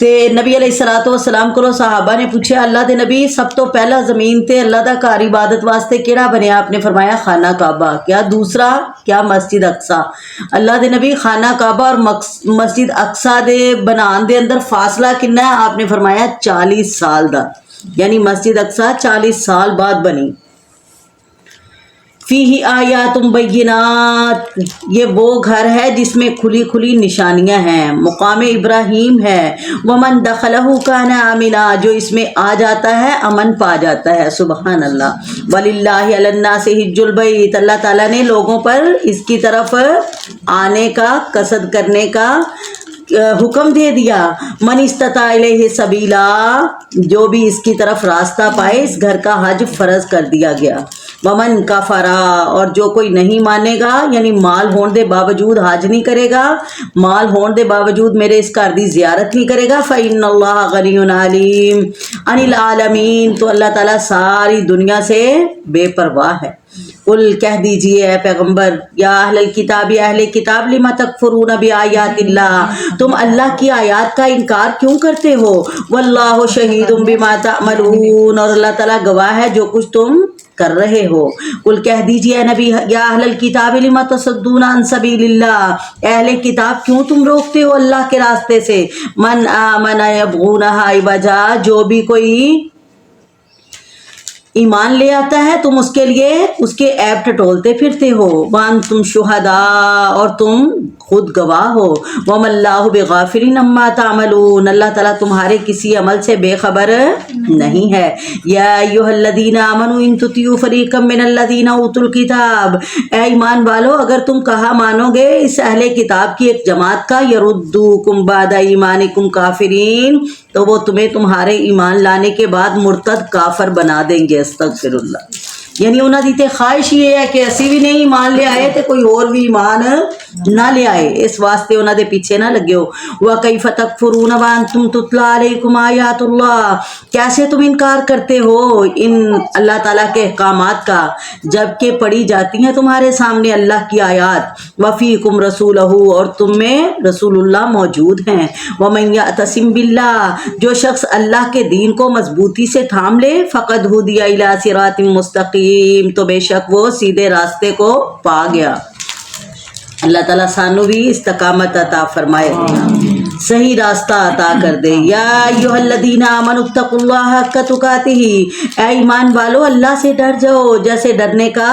تے نبی علیہ الصلوۃ والسلام کو صحابہ نے پوچھا اللہ دے نبی سب تو پہلا زمین تے اللہ دا گھر عبادت واسطے کیڑا بنیا؟ آپ نے فرمایا خانہ کعبہ۔ کیا دوسرا؟ کیا مسجد اقصی؟ اللہ دے نبی خانہ کعبہ اور مسجد اقصی دے بنان دے اندر فاصلہ کنا ہے؟ آپ نے فرمایا 40 سال دا، یعنی مسجد اقصی 40 سال بعد بنی۔ فیہ آیات بینات، یہ وہ گھر ہے جس میں کھلی کھلی نشانیاں ہیں، مقام ابراہیم ہے۔ ومن دخلہ کان آمنا، جو اس میں آ جاتا ہے امن پا جاتا ہے۔ سبحان اللہ۔ وللہ علی الناس حج البیت، اللہ تعالیٰ نے لوگوں پر اس کی طرف آنے کا، قصد کرنے کا حکم دے دیا۔ من استطاع الیہ سبیلا، جو بھی اس کی طرف راستہ پائے، اس گھر کا حج فرض کر دیا گیا۔ ومن کفرا، اور جو کوئی نہیں مانے گا، یعنی مال ہون دے باوجود حج نہیں کرے گا، مال ہون دے باوجود میرے اس گھر دی زیارت نہیں کرے گا، فإن اللہ غنی علیم عن العالمین، تو اللہ تعالیٰ ساری دنیا سے بے پرواہ ہے۔ قل کہہ دیجئے اے پیغمبر، یا اہل الکتاب، یا اہل کتاب، لما تکفرون بآیات اللہ، تم اللہ کی آیات کا انکار کیوں کرتے ہو؟ واللہ شہید بما تعملون، اور اللہ تعالیٰ گواہ ہے جو کچھ تم کر رہے ہو۔ قل کہہ دیجئے اے نبی، یا اہل الکتاب لما تصدون عن سبیل اللہ، اہل کتاب کیوں تم روکتے ہو اللہ کے راستے سے؟ من آمن یبغونہا عوجا، جو بھی کوئی ایمان لے آتا ہے تم اس کے لیے اس کے عیب ٹٹولتے پھرتے ہو۔ وانتم شہداء، اور تم خود گواہ ہو۔ وما اللہ بغافل عما تعملون، اللہ تعالیٰ تمہارے کسی عمل سے بے خبر نہیں ہے۔ یا ایھا الذین آمنوا ان تطیعوا فریقا من الذین اوتوا الکتاب، اے ایمان والو اگر تم کہا مانو گے اس اہل کتاب کی ایک جماعت کا، یردوکم بعد ایمانکم کافرین، تو وہ تمہیں تمہارے ایمان لانے کے بعد مرتد کافر بنا دیں گے۔ استغفر اللہ، یعنی انہوں دی تے خواہش یہ ہے کہ اسی بھی نہیں ایمان لے آئے تے کوئی اور بھی ایمان نہ لے آئے، اس واسطے انہوں دے پیچھے نہ لگے ہو۔ وَكَيْفَ تَكْفُرُونَ وَأَنْتُمْ تُتْلَىٰ عَلَيْكُمْ آيَاتُ اللَّهِ، کیسے تم انکار کرتے ہو ان اللہ تعالیٰ کے احکامات کا جبکہ پڑھی جاتی ہیں تمہارے سامنے اللہ کی آیات۔ وَفِيكُمْ رَسُولُهُ، اور تم میں رسول اللہ موجود ہیں۔ وَمَن يَعْتَصِم بِاللَّهِ، جو شخص اللہ کے دین کو مضبوطی سے تھام لے، فَقَدْ هُدِیَ إِلَىٰ صِرَاطٍ مُسْتَقِيمٍ، تو بے شک وہ سیدھے راستے کو پا گیا۔ اللہ تعالیٰ سانو بھی استقامت عطا فرمائے، صحیح راستہ عطا کر دے۔ یا ایھا الذین آمنوا اتقوا اللہ حق تقاتہ، اے ایمان والو اللہ سے ڈر جاؤ جیسے ڈرنے کا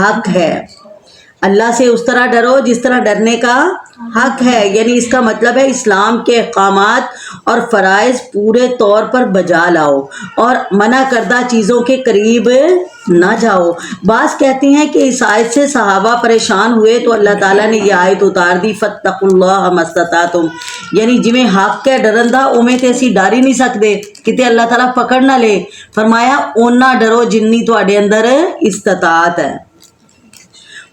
حق ہے۔ اللہ سے اس طرح ڈرو جس طرح ڈرنے کا حق ہے، یعنی اس کا مطلب ہے اسلام کے احکامات اور فرائض پورے طور پر بجا لاؤ اور منع کردہ چیزوں کے قریب نہ جاؤ۔ بعض کہتے ہیں کہ اس آیت سے صحابہ پریشان ہوئے تو اللہ تعالیٰ نے یہ آیت اتار دی، فَاتَّقُوا اللَّهَ مَا اسْتَطَعْتُمْ، یعنی جویں حق کے ڈرندہ اویں تے اسی ڈر ہی نہیں سکتے کتے اللہ تعالیٰ پکڑ نہ لے، فرمایا اونا ڈرو جنی تواڈے اندر استطاعت ہے۔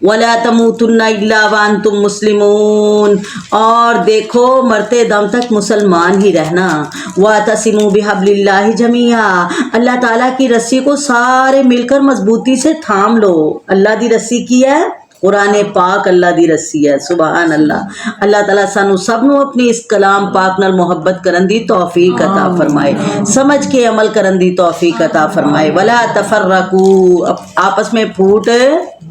وَلَا تَمُوتُنَّ إِلَّا وَأَنْتُمْ مُسْلِمُونَ، اور دیکھو مرتے دم تک مسلمان ہی رہنا۔ وَاعْتَصِمُوا بِحَبْلِ اللَّهِ جَمِيعًا، اللہ تعالیٰ کی رسی کو سارے مل کر مضبوطی سے تھام لو۔ اللہ دی رسی کی ہے؟ قرآن پاک اللہ دی رسی ہے۔ سبحان اللہ۔ اللہ تعالیٰ سانو سب نو اپنی اس کلام پاک نال محبت کرن دی توفیق عطا فرمائے، سمجھ کے عمل کرن دی توفیق عطا فرمائے۔ ولا تفرقوا، آپس میں پھوٹ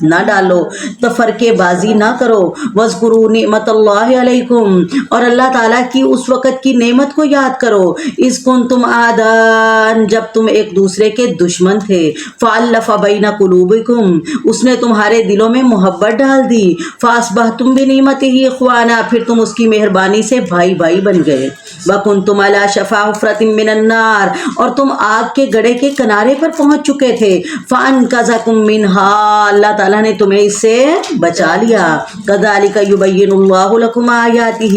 نہ ڈالو، تفرقے بازی نہ کرو۔ واذکروا نعمت اللہ علیکم، اور اللہ تعالیٰ کی اس وقت کی نعمت کو یاد کرو، اذ کنتم اعداء، جب تم ایک دوسرے کے دشمن تھے، فالف بین قلوبکم، اس نے تمہارے دلوں میں محبت ڈال دی، فاصبحتم بنعمتہ اخوانا، پھر تم اس کی مہربانی سے بھائی بھائی بن گئے۔ وکنتم علی شفا حفرۃ من النار، اور تم آگ کے گڑھے کے کنارے پر پہنچ چکے تھے، فانقذکم منہا، اللہ تعالیٰ نے تمہیں اس سے بچا لیا۔ کذالک یبین اللہ لکم آیاتہ،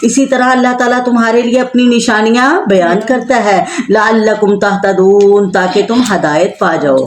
اسی طرح اللہ تعالیٰ تمہارے لیے اپنی نشانیاں بیان کرتا ہے، لعلکم تہتدون، تاکہ تم ہدایت پا جاؤ۔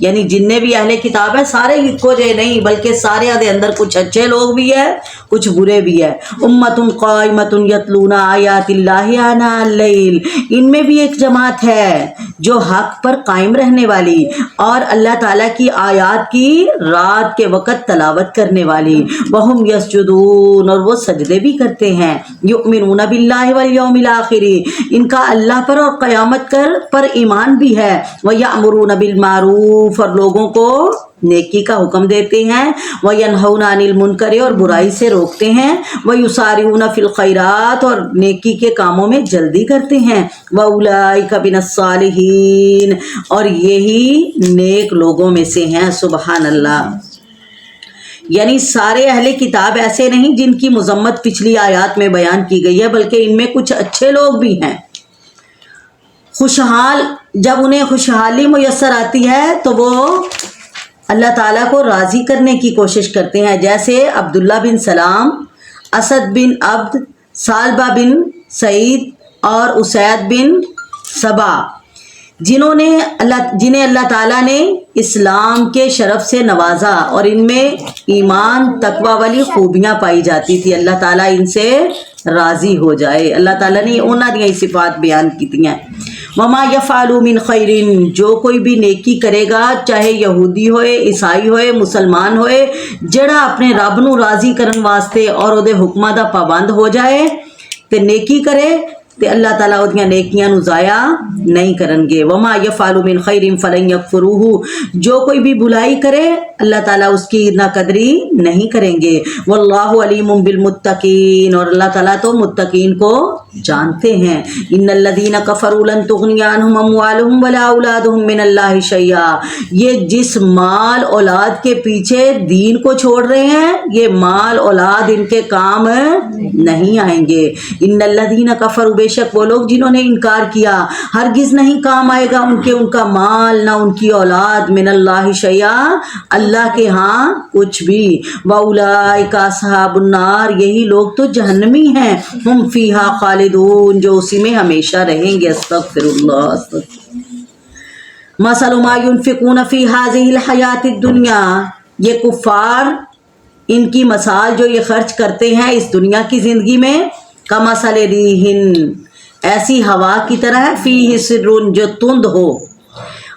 یعنی جننے بھی اہل کتاب ہے سارے اکو جے نہیں بلکہ سارے دے اندر کچھ اچھے لوگ بھی ہیں کچھ برے بھی ہیں. امۃ قائمۃ یتلون آیات اللہ آناء اللیل، ان میں بھی ایک جماعت ہے جو حق پر قائم رہنے والی اور اللہ تعالیٰ کی آیات کی رات کے وقت تلاوت کرنے والی. وہم یسجدون، اور وہ سجدے بھی کرتے ہیں. یؤمنون باللہ والیوم الآخر، ان کا اللہ پر اور قیامت پر ایمان بھی ہے. وَيَأْمُرُونَ بِالْمَعْرُوفِ، اور لوگوں کو نیکی کا حکم دیتے ہیں. وَيَنْهَوْنَ عَنِ الْمُنْكَرِ، اور برائی سے روکتے ہیں. وَيُسَارِعُونَ فِي الْخَيْرَاتِ، اور نیکی کے کاموں میں جلدی کرتے ہیں. وَأُولَئِكَ مِنَ الصَّالِحِينَ، اور یہی نیک لوگوں میں سے ہیں. سبحان اللہ. یعنی سارے اہل کتاب ایسے نہیں جن کی مذمت پچھلی آیات میں بیان کی گئی ہے، بلکہ ان میں کچھ اچھے لوگ بھی ہیں. خوشحال، جب انہیں خوشحالی میسر آتی ہے تو وہ اللہ تعالیٰ کو راضی کرنے کی کوشش کرتے ہیں، جیسے عبداللہ بن سلام، اسد بن عبد، سالبہ بن سعید اور اسید بن سبا، جنہیں اللہ تعالیٰ نے اسلام کے شرف سے نوازا اور ان میں ایمان تقوی والی خوبیاں پائی جاتی تھی. اللہ تعالیٰ ان سے راضی ہو جائے. اللہ تعالیٰ نے انہاں دی صفات بیان کی ہیں. وما یفعلوا من خیر، جو کوئی بھی نیکی کرے گا، چاہے یہودی ہوئے، عیسائی ہوئے، مسلمان ہوئے، جڑا اپنے رب نو راضی کرن واسطے اور او دے حکماں دا پابند ہو جائے تے نیکی کرے تے اللہ تعالیٰ اودیاں نیکیاں نو ضائع نہیں کرن گے. وما یفعلوا من خیر فلن یکفروہ، جو کوئی بھی بلائی کرے اللہ تعالیٰ اس کی ناقدری نہیں کریں گے. واللہ علیم بالمتقین، اور اللہ تعالیٰ تو متقین کو جانتے ہیں. ان الذین کفروا لن تغنی عنہم اموالہم ولا اولادہم من اللہ شیئا، یہ جس مال اولاد کے پیچھے دین کو چھوڑ رہے ہیں یہ مال اولاد ان کے کام نہیں آئیں گے. ان الذین کفروا، بے شک وہ لوگ جنہوں نے انکار کیا، ہرگز نہیں کام آئے گا ان کا مال نہ ان کی اولاد، من اللہ شیئا، اللہ کے ہاں کچھ بھی. وَأُولَئِكَ أَصْحَابُ النَّارِ، یہی لوگ تو جہنمی ہیں. ہم فیہا خالدون، جو اسی میں ہمیشہ رہیں گے. استغفر اللہ. مثل ما ينفقون فی هذه الحیاة الدنیا، یہ کفار ان کی مثال جو یہ خرچ کرتے ہیں اس دنیا کی زندگی میں، کمثل ریح، ایسی ہوا کی طرح ہے، فیہ سر، جو تند ہو،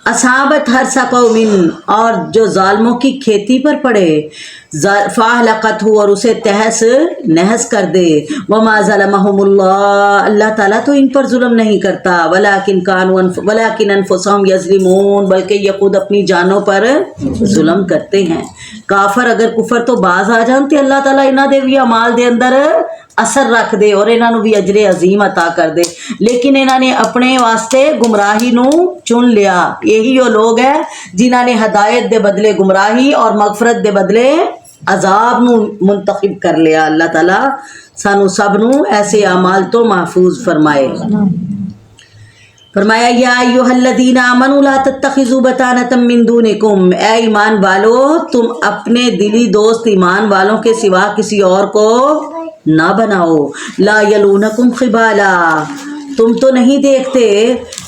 اصابت حرث قوم، اور جو ظالموں کی کھیتی پر پڑے، فاہلقتہ، اور اسے تہس نہس کر دے. وما ظلمہم اللہ، اللہ تعالیٰ تو ان پر ظلم نہیں کرتا. ولکن انفسہم یظلمون، بلکہ یہ خود اپنی جانوں پر ظلم کرتے ہیں. کافر اگر کفر تو باز آ جانتے اللہ تعالیٰ انہاں دے بھی اعمال دے اندر اثر رکھ دے اور انہاں نو بھی اجر عظیم عطا کر دے، لیکن انہاں نے اپنے واسطے گمراہی نو چن لیا. یہی وہ لوگ ہیں جنہاں نے ہدایت دے بدلے گمراہی اور مغفرت دے بدلے عذاب نو منتخب کر لیا. اللہ تعالیٰ سانو سب نو ایسے اعمال تو محفوظ فرمائے. فرمایا یا ایھا الذین آمنوا لا تتخذوا بطانۃ من دونکم، اے ایمان والو تم اپنے دلی دوست ایمان والوں کے سوا کسی اور کو نہ بناؤ. لا یلونکم خبالا، تم تو نہیں دیکھتے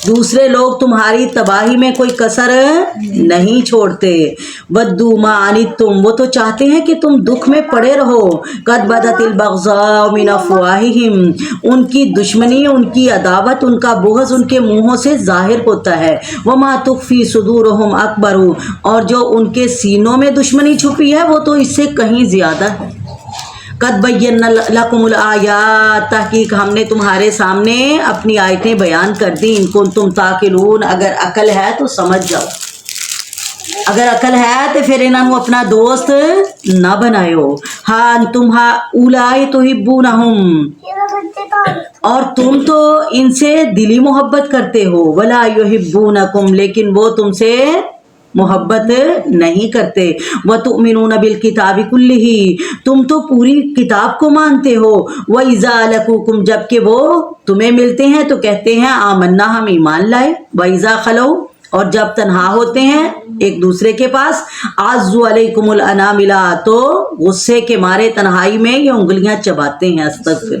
دوسرے لوگ تمہاری تباہی میں کوئی کسر نہیں چھوڑتے. ودوا ما عنتم، وہ تو چاہتے ہیں کہ تم دکھ میں پڑے رہو. قد بدت البغضاء من افواہہم، ان کی دشمنی، ان کی عداوت، ان کا بغض ان کے منہوں سے ظاہر ہوتا ہے. وما تخفی صدورہم اکبر، اور جو ان کے سینوں میں دشمنی چھپی ہے وہ تو اس سے کہیں زیادہ ہے. قد بینا لکم الآیات، تحقیق ہم نے تمہارے سامنے اپنی آیتیں بیان کر دی. ان کنتم تعقلون، اگر عقل ہے تو سمجھ جاؤ، اگر عقل ہے تو پھر انہوں اپنا دوست نہ بنائیو. ہاں تم اولائی تحبونہم، اور تم تو ان سے دلی محبت کرتے ہو. ولا یحبونکم، لیکن وہ تم سے محبت نہیں کرتے. وَتُؤْمِنُونَ بِالْكِتَابِ كُلِّهِ، تم تو پوری کتاب کو مانتے ہو. وَإِذَا لَقُوكُمْ، جب کہ وہ تمہیں ملتے ہیں تو کہتے ہیں آمنا، ہم ایمان لائے. وَإِذَا خَلَوْا، اور جب تنہا ہوتے ہیں ایک دوسرے کے پاس، عَزُّوا عَلَيْكُمُ الْأَنَامِلَ، تو غصے کے مارے تنہائی میں یہ انگلیاں چباتے ہیں. استغفر.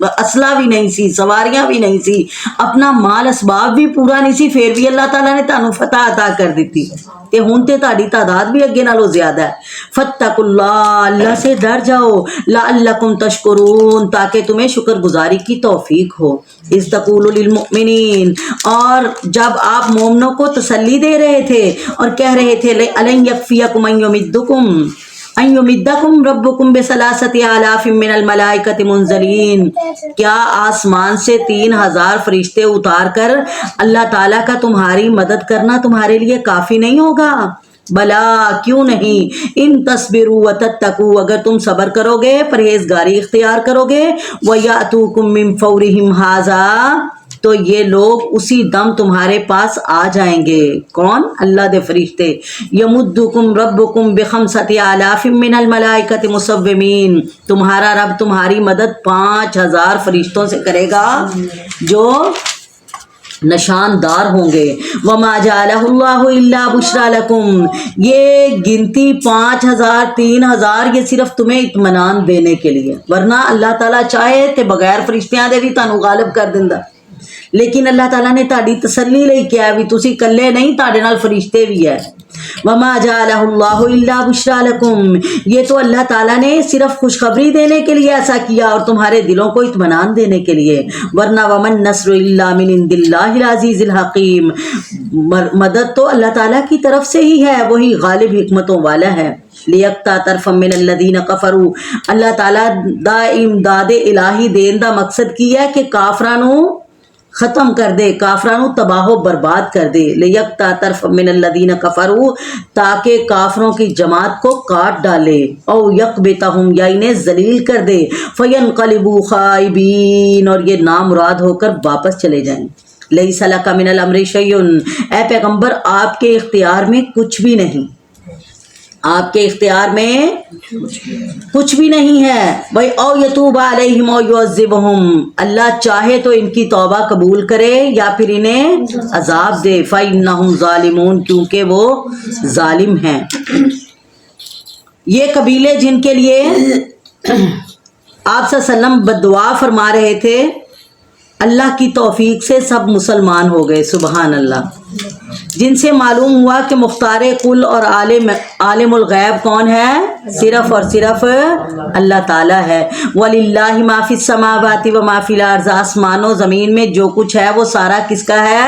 اسلحہ بھی نہیں سی, سواریاں بھی نہیں سی, اپنا مال اسباب بھی پورا نہیں سی, پھر بھی اللہ تعالیٰ نے تانوں فتح عطا کر دیتی تے ہن تے تہاڈی تعداد بھی اگے نالوں زیادہ ہے. فاتقوا اللہ, اللہ سے ڈر جاؤ, لعلکم تشکرون, تاکہ تمہیں شکر گزاری کی توفیق ہو. اذ تقول للمؤمنین, اور جب آپ مومنوں کو تسلی دے رہے تھے اور کہہ رہے تھے الن یکفیکم ان یمدکم ربکم بثلاثۃ آلاف من الملائکۃ منزلین, کیا آسمان سے 3000 فرشتے اتار کر اللہ تعالیٰ کا تمہاری مدد کرنا تمہارے لیے کافی نہیں ہوگا؟ بلا, کیوں نہیں, ان تصبروا وتتقوا, اگر تم صبر کرو گے, پرہیزگاری اختیار کرو گے, ویاتوکم من فورہم ھذا, تو یہ لوگ اسی دم تمہارے پاس آ جائیں گے. کون؟ اللہ دے فرشتے. یمدکم ربکم بخمسۃ آلاف من الملائکۃ مسومین, تمہارا رب تمہاری مدد 5000 فرشتوں سے کرے گا جو نشاندار ہوں گے. وما جعلہ اللہ الا بشرا لکم, یہ گنتی 5000 3000 یہ صرف تمہیں اطمینان دینے کے لیے, ورنہ اللہ تعالیٰ چاہے تے بغیر فرشتیاں دے بھی تانوں غالب کر دیندا, لیکن اللہ تعالیٰ نے تہاڈی تسلی لئی کیا بھی تسی کلے نہیں, تہاڈے نال فرشتے بھی ہے. وما جعلہ اللہ الا بشرا لکم, یہ تو اللہ تعالیٰ نے صرف خوشخبری دینے کے لیے ایسا کیا اور تمہارے دلوں کو اطمینان دینے کے لیے, ورنہ ومن نصر الا من عند اللہ العزیز الحکیم, مدد تو اللہ تعالیٰ کی طرف سے ہی ہے, وہی غالب حکمتوں والا ہے. لیقطع طرفا من الذین کفروا, اللہ تعالیٰ دا امداد الہی دین دا مقصد کی ہے کہ کافرانوں ختم کر دے, کافرانوں تباہ و برباد کر دے. لیقطع طرفا من الذین کفروا, تاکہ کافروں کی جماعت کو کاٹ ڈالے. او یقبتہم, یا انہیں ذلیل کر دے. فینقلبوا خائبین, اور یہ نامراد ہو کر واپس چلے جائیں. لیس لک من الامر شیء, اے پیغمبر آپ کے اختیار میں کچھ بھی نہیں, آپ کے اختیار میں کچھ بھی نہیں ہے. بھائی او یتوب علیہم او یعذبہم, اللہ چاہے تو ان کی توبہ قبول کرے یا پھر انہیں عذاب دے. فإنہم ظالمون, کیونکہ وہ ظالم ہیں. یہ قبیلے جن کے لیے آپ صلی اللہ علیہ وسلم بددعا فرما رہے تھے, اللہ کی توفیق سے سب مسلمان ہو گئے. سبحان اللہ. جن سے معلوم ہوا کہ مختار کل اور عالم الغیب کون ہے, صرف اور صرف اللہ تعالیٰ ہے. وَلِلَّهِ مَا فِي السَّمَاوَاتِ وَمَا فِي الْأَرْضِ, آسمان و زمین میں جو کچھ ہے وہ سارا کس کا ہے؟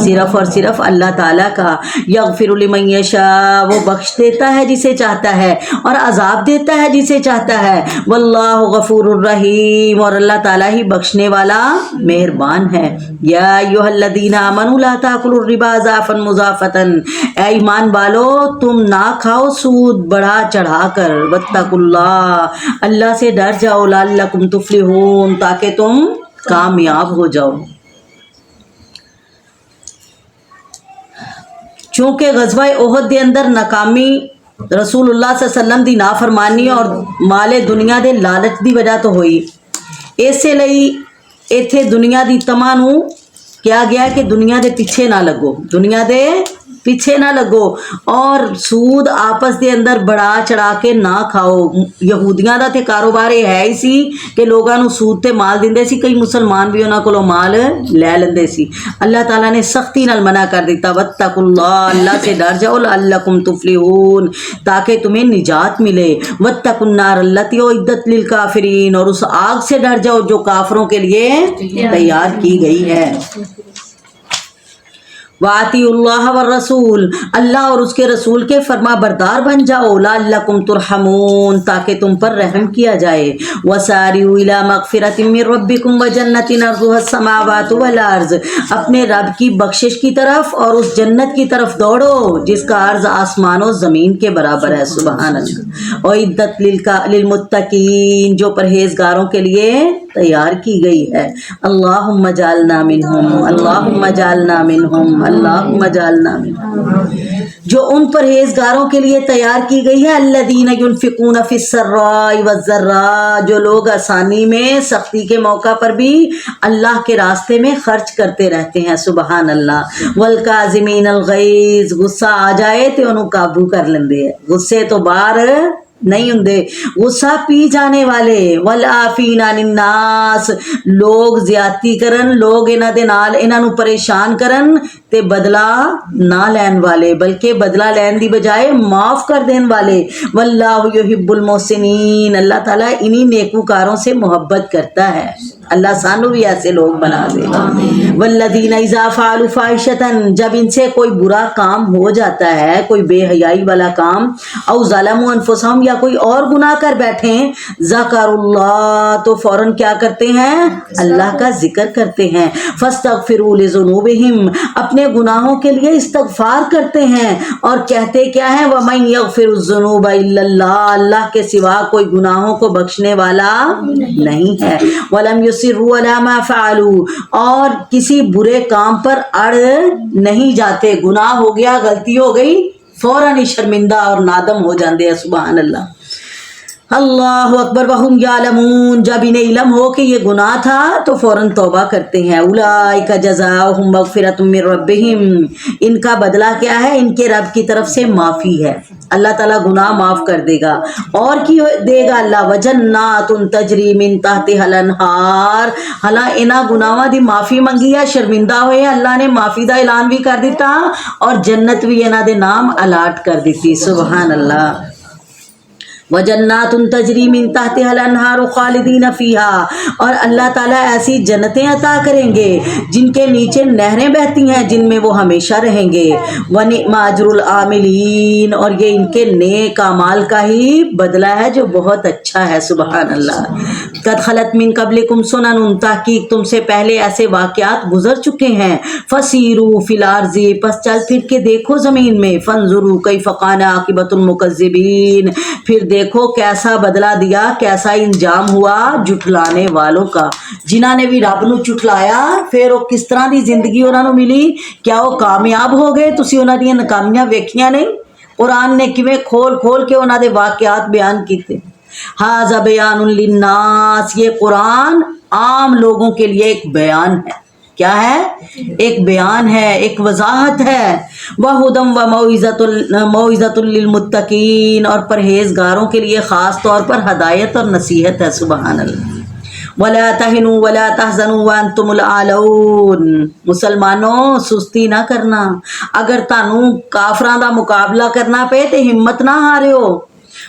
صرف اور صرف اللہ تعالیٰ کا. یغفر لمن یشاء, وہ بخش دیتا ہے جسے چاہتا ہے اور عذاب دیتا ہے جسے چاہتا ہے. واللہ غفور الرحیم, اور اللہ تعالیٰ ہی بخشنے والا مہربان ہے. یا ایھا الذین آمنوا لا تأکلوا الربا ضعفا مضاعفا, اے ایمان والو تم نہ کھاؤ سود بڑھا چڑھا کر. واتقوا اللہ, اللہ سے ڈر جاؤ. لعلکم تفلحون, تاکہ تم کامیاب ہو جاؤ. چونکہ غزوہ احد دے اندر ناکامی رسول اللہ صلی اللہ علیہ وسلم دی نافرمانی اور مال دنیا دے لالچ دی وجہ تو ہوئی, اسے لئی ایتھے دنیا دی تما نو کیا گیا کہ دنیا دے پیچھے نہ لگو, دنیا دے پیچھے نہ لگو, اور سود آپس دے اندر بڑھا چڑھا کے نہ کھاؤ. یہودیاں دا تے کاروبار یہ ہے ہی سی کہ لوگاں نو سود تے مال دیندے سی, کئی مسلمان بھی انہاں کولوں مال لے لیندے سی. اللہ تعالیٰ نے سختی نال منع کر دیتا. واتقوا اللہ, اللہ سے ڈر جاؤ. لعلکم تفلحون, تاکہ تمہیں نجات ملے. واتقوا النار التی اعدت للکافرین, اور اس آگ سے ڈر جاؤ جو کافروں کے لیے تیار کی گئی ہے. وَأَطِیعُوا اللَّهَ وَالرَّسُولَ, اللہ اور اس کے رسول کے فرما بردار بن جاؤ. لعلکم ترحمون, تاکہ تم پر رحم کیا جائے. وَسَارِعُوا إِلَىٰ مَغْفِرَةٍ مِّن رَّبِّكُمْ وَجَنَّةٍ عَرْضُهَا السَّمَاوَاتُ وَالْأَرْضُ, اپنے رب کی بخشش کی طرف اور اس جنت کی طرف دوڑو جس کا عرض آسمان و زمین کے برابر ہے. سبحان اللہ. اعدت للمتقین, جو پرہیزگاروں کے لیے تیار کی گئی ہے. اللہم اجعلنا منہم, اللہم اجعلنا منہم, اللہم اجعلنا منہم, جو ان پرہیزگاروں کے لیے تیار کی گئی ہے. الذین ینفقون فی السراء والضراء, جو لوگ آسانی میں سختی کے موقع پر بھی اللہ کے راستے میں خرچ کرتے رہتے ہیں. سبحان اللہ. والکاظمین الغیظ, غصہ آ جائے تو انہوں قابو کر لیندے ہیں, غصے تو باہر نہیں ہوندے غصہ پی جانے والے والعافین عن الناس لوگ زیادتی کرن لوگ انہاں دے نال انہاں نو پریشان کرن تے بدلہ نہ لین والے بلکہ بدلہ لین دی بجائے معاف کر دین والے واللہ یحب المحسنین اللہ تعالیٰ انہی نیکوکاروں سے محبت کرتا ہے اللہ سانو بھی ایسے لوگ بنا دے والذین اذا فعلوا فاحشۃ جب ان سے کوئی برا کام ہو جاتا ہے کوئی بے حیائی والا کام او ظلموا انفسہم یا کوئی اور گناہ کر بیٹھیں ذکر اللہ تو فوراً کیا کرتے ہیں اللہ کا ذکر کرتے ہیں فاستغفروا لذنوبہم اپنے گناہوں کے لیے استغفار کرتے ہیں اور کہتے کیا ہیں وَمَن يَغْفِرُ الذُّنُوبَ إِلَّا اللَّهُ اللہ کے سوا کوئی گناہوں کو بخشنے والا نہیں ہے وَلَمْ يُصِرُّوا عَلَىٰ مَا فَعَلُوا اور کسی برے کام پر اڑ نہیں جاتے گناہ ہو گیا غلطی ہو گئی فوراً ہی شرمندہ اور نادم ہو جاندے ہیں سبحان اللہ اللہ اکبر وہم یعلمون جب انہیں علم ہو کہ یہ گناہ تھا تو فوراً توبہ کرتے ہیں اولئک جزاؤہم مغفرۃ من ربہم ان کا بدلہ کیا ہے ان کے رب کی طرف سے معافی ہے اللہ تعالیٰ گناہ معاف کر دے گا اور کی دے گا اللہ وجنات تجری من تحتہا الانہار حالاں انہاں گناہاں دی معافی منگی ہے شرمندہ ہوئے اللہ نے معافی دا اعلان بھی کر دیتا اور جنت بھی انہاں دے نام الاٹ کر دیتی سبحان اللہ وجنات تجری من تحتہا الانہار خالدین فیہا اور اللہ تعالیٰ ایسی جنتیں عطا کریں گے جن کے نیچے نہریں بہتی ہیں جن میں وہ ہمیشہ رہیں گے ونعم اجر العاملین اور یہ ان کے نیک اعمال کا ہی بدلہ ہے جو بہت اچھا ہے سبحان اللہ قد خلت من قبلکم سنن تحقیق تم سے پہلے ایسے واقعات گزر چکے ہیں فسیروا فی الارض پس چل پھر کے دیکھو زمین میں فانظروا کیف کان عاقبۃ المکذبین پھر دیکھو کیسا بدلہ دیا کیسا انجام ہوا جھٹلانے والوں کا جنہاں نے بھی رب نو جھٹلایا پھر وہ کس طرح دی زندگی انہاں نو ملی کیا وہ کامیاب ہو گئے تسی انہاں دی ناکامیاں ویکھیاں نہیں قرآن نے کیویں کھول کھول کے انہاں دے واقعات بیان کیتے ھذا بیان للناس یہ قرآن عام لوگوں کے لیے ایک بیان ہے کیا ہے ایک بیان ہے ایک وضاحت ہے وَہُدًى وَمَوْعِظَةٌ لِّلْمُتَّقِينَ اور پرہیزگاروں کے لیے خاص طور پر ہدایت اور نصیحت ہے سبحان اللہ وَلَا تَهِنُوا وَلَا تَحْزَنُوا وَأَنْتُمُ الْأَعْلَوْنَ مسلمانوں سستی نہ کرنا اگر تانوں کافراں دا مقابلہ کرنا پے تے ہمت نہ ہاریو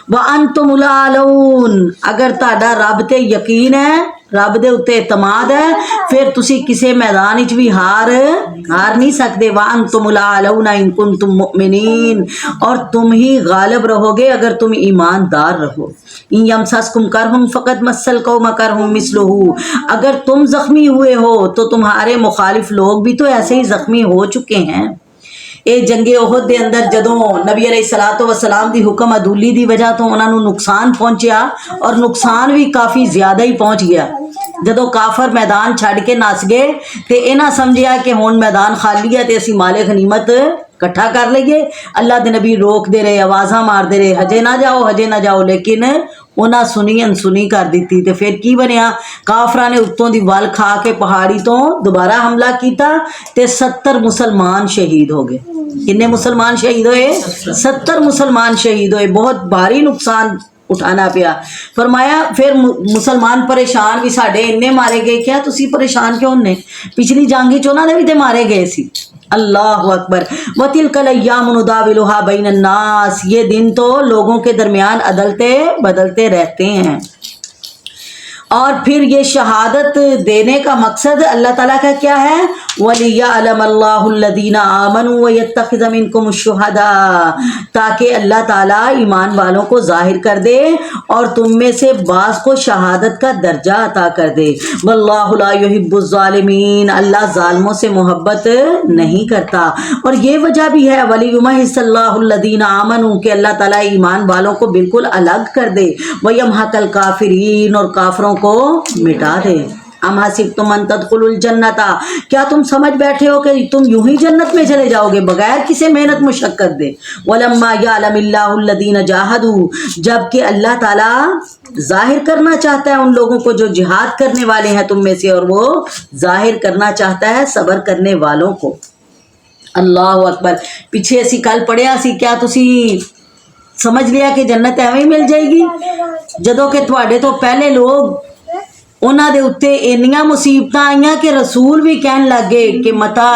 وَأَنْتُمُ الْأَعْلَوْنَ اگر تہاڈا رب تے یقین ہے رب دے اتے اعتماد ہے پھر تسی کسے میدان وچ بھی ہار نہیں سکتے وَأَنْتُمُ الْأَعْلَوْنَ إِن كُنتُم مُؤْمِنِينَ اور تم ہی غالب رہو گے اگر تم ایماندار رہو إِن يَمْسَسْكُمْ كَرْحٌ فَقَدْ مَسَّ الْقَوْمَ كَرْحٌ مِثْلُهُ اگر تم زخمی ہوئے ہو تو تمہارے مخالف لوگ بھی تو ایسے ہی زخمی ہو چکے ہیں اے جنگ احد دے اندر جدوں نبی علیہ الصلوۃ والسلام دی حکم عدولی دی وجہ تو انہاں نو نقصان پہنچیا اور نقصان بھی کافی زیادہ ہی پہنچ گیا جدوں کافر میدان چھڈ کے نس گئے تے انہاں سمجھیا کہ ہن میدان خالی ہے تے اسی مال غنیمت کٹھا کر لئیے اللہ دے نبی روک دے رہے آوازاں مار دے رہے ہجے نہ جاؤ لیکن انہاں سنی انسنی کر دیتی تے پھر کی بنیا کافراں نے اتوں دی ول کھا کے پہاڑی تو دوبارہ حملہ کیتا تے 70 مسلمان شہید ہو گئے کنے مسلمان شہید ہوئے 70 مسلمان شہید ہوئے بہت بھاری نقصان اٹھانا پیا فرمایا پھر مسلمان پریشان بھی ساڈے انے مارے گئے کیا تسی پریشان کیوں نے پچھلی جنگ وچ انہاں نے بھی تے مارے گئے سی اللہ اکبر وَتِلْكَ الْأَيَّامُ نُدَاوِلُهَا بَيْنَ النَّاسِ یہ دن تو لوگوں کے درمیان بدلتے رہتے ہیں اور پھر یہ شہادت دینے کا مقصد اللہ تعالیٰ کا کیا ہے وَلِيَعْلَمَ اللَّهُ الَّذِينَ آمَنُوا وَيَتَّخِذَ مِنكُمُ الشُّهَدَاءَ تاکہ اللہ تعالیٰ ایمان والوں کو ظاہر کر دے اور تم میں سے بعض کو شہادت کا درجہ عطا کر دے وَاللَّهُ لَا يُحِبُّ الظَّالِمِينَ اللہ ظالموں سے محبت نہیں کرتا اور یہ وجہ بھی ہے وَلِيُمَحِّصَ اللَّهُ الَّذِينَ آمَنُوا کہ اللہ تعالیٰ ایمان والوں کو بالکل الگ کر دے وَيَمْحَقَ الْكَافِرِينَ اور کافروں کو مٹا دے ام حسبتم ان تدخلوا الجنت کیا تم سمجھ بیٹھے ہو کہ تم یوں ہی جنت میں چلے جاؤ گے بغیر کسی محنت مشقت دے ولما يعلم الله الذين جاهدوا جبکہ اللہ تعالی ظاہر کرنا چاہتا ہے ان لوگوں کو جو جہاد کرنے والے ہیں تم میں سے اور وہ ظاہر کرنا چاہتا ہے صبر کرنے والوں کو اللہ اکبر پیچھے اسی کل پڑھیا سی کیا تسی ਸਮਝ ਲਿਆ ਕਿ ਜੰਨਤ ਐਵੇਂ ਹੀ ਮਿਲ ਜਾਏਗੀ, ਜਦੋਂ ਕਿ ਤੁਹਾਡੇ ਤੋਂ ਪਹਿਲੇ ਲੋਗ ਉਹਨਾਂ ਦੇ ਉੱਤੇ ਇੰਨੀਆਂ ਮੁਸੀਬਤਾਂ ਆਈਆਂ ਕਿ ਰਸੂਲ ਵੀ ਕਹਿਣ ਲੱਗੇ ਕਿ ਮਤਾ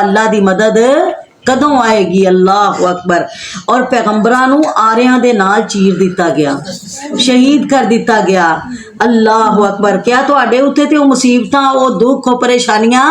ਅੱਲਾ ਦੀ ਮਦਦ ਕਦੋਂ ਆਏਗੀ। ਅੱਲਾਹੁ ਅਕਬਰ। ਔਰ ਪੈਗੰਬਰਾਂ ਨੂੰ ਆਰਿਆਂ ਦੇ ਨਾਲ ਚੀਰ ਦਿੱਤਾ ਗਿਆ, ਸ਼ਹੀਦ ਕਰ ਦਿੱਤਾ ਗਿਆ। ਅੱਲਾਹੁ ਅਕਬਰ। ਕਿਆ ਤੁਹਾਡੇ ਉੱਤੇ ਤੇ ਉਹ ਮੁਸੀਬਤਾਂ, ਉਹ ਦੁੱਖ, ਉਹ ਪਰੇਸ਼ਾਨੀਆਂ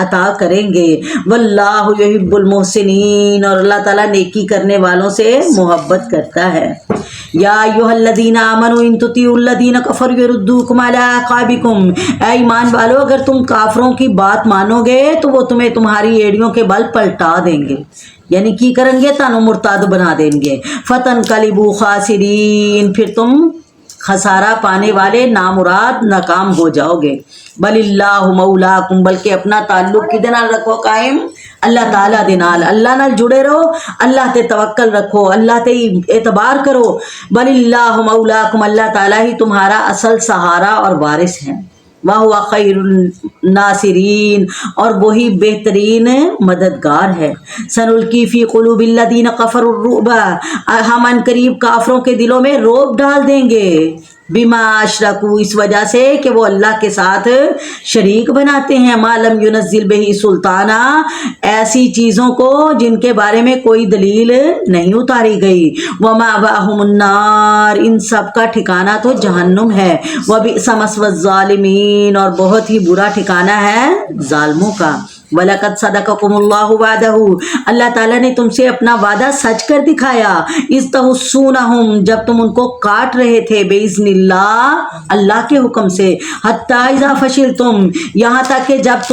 عطا کریں گے. واللہ یحب المحسنین، اور اللہ تعالیٰ نیکی کرنے والوں سے محبت کرتا ہے. یا ایھا الذین آمنوا ان تطیعوا الذین کفروا یردوکم علی اعقابکم، اے ایمان والو اگر تم کافروں کی بات مانو گے تو وہ تمہیں تمہاری ایڑیوں کے بل پلٹا دیں گے، یعنی کی کریں گے؟ تانوں مرتاد بنا دیں گے. فتنقلبوا خاسرین، پھر تم خسارہ پانے والے نامراد ناکام ہو جاؤ گے. بل اللہ مولاکم، بلکہ اپنا تعلق کدے نال رکھو قائم؟ اللہ تعالیٰ دے نال، اللہ نال جڑے رہو، اللہ تے توکل رکھو، اللہ تے اعتبار کرو. بل اللہ مولاکم، اللہ تعالیٰ ہی تمہارا اصل سہارا اور وارث ہے. وَهُوَ خَيْرُ النَّاصِرِينَ، اور وہی بہترین مددگار ہے. سَنُلْقِي فِي قُلُوبِ الَّذِينَ كَفَرُوا الرُّعْبَ، ہم ان قریب کافروں کے دلوں میں رعب ڈال دیں گے. بما اشرکوا، اس وجہ سے کہ وہ اللہ کے ساتھ شریک بناتے ہیں. ما لم ينزل به سلطانہ، ایسی چیزوں کو جن کے بارے میں کوئی دلیل نہیں اتاری گئی. ومأواہم النار، ان سب کا ٹھکانہ تو جہنم ہے. وبئس مثوى الظالمین، اور بہت ہی برا ٹھکانہ ہے ظالموں کا. وَلَقَدْ صَدَقَكُمُ اللَّهُ وَعْدَهُ، اللہ تعالیٰ نے تم سے اپنا وعدہ سچ کر دکھایا. اِذْ تَحُسُّونَهُمْ، جب تم ان کو کاٹ رہے تھے، بِإِذْنِ اللَّهِ، اللہ کے حکم سے. حَتَّى إِذَا فَشِلْتُمْ، یہاں تک کہ جب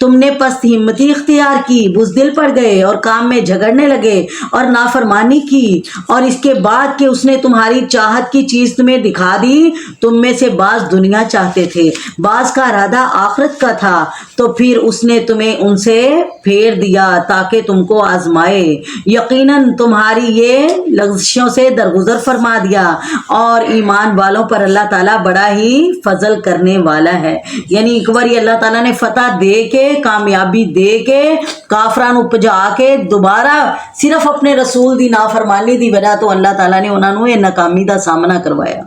تم نے پست ہمتی اختیار کی، بزدل پڑ گئے اور کام میں جھگڑنے لگے اور نافرمانی کی، اور اس کے بعد کہ اس نے تمہاری چاہت کی چیز تمہیں دکھا دی. تم میں سے بعض دنیا چاہتے تھے، بعض کا ارادہ آخرت کا تھا، تو پھر اس نے تمہیں ان سے پھیر دیا تاکہ تم کو آزمائے. یقیناً تمہاری یہ لغزشوں سے درگزر فرما دیا، اور ایمان والوں پر اللہ تعالیٰ بڑا ہی فضل کرنے والا ہے. یعنی ایک بار اللہ تعالیٰ نے فتح دے کے، کامیابی دے کے، کافران اپجا کے دوبارہ صرف اپنے رسول دی نافرمانی دی وجہ تو اللہ تعالیٰ نے انہوں نے ناکامی دا سامنا کروایا.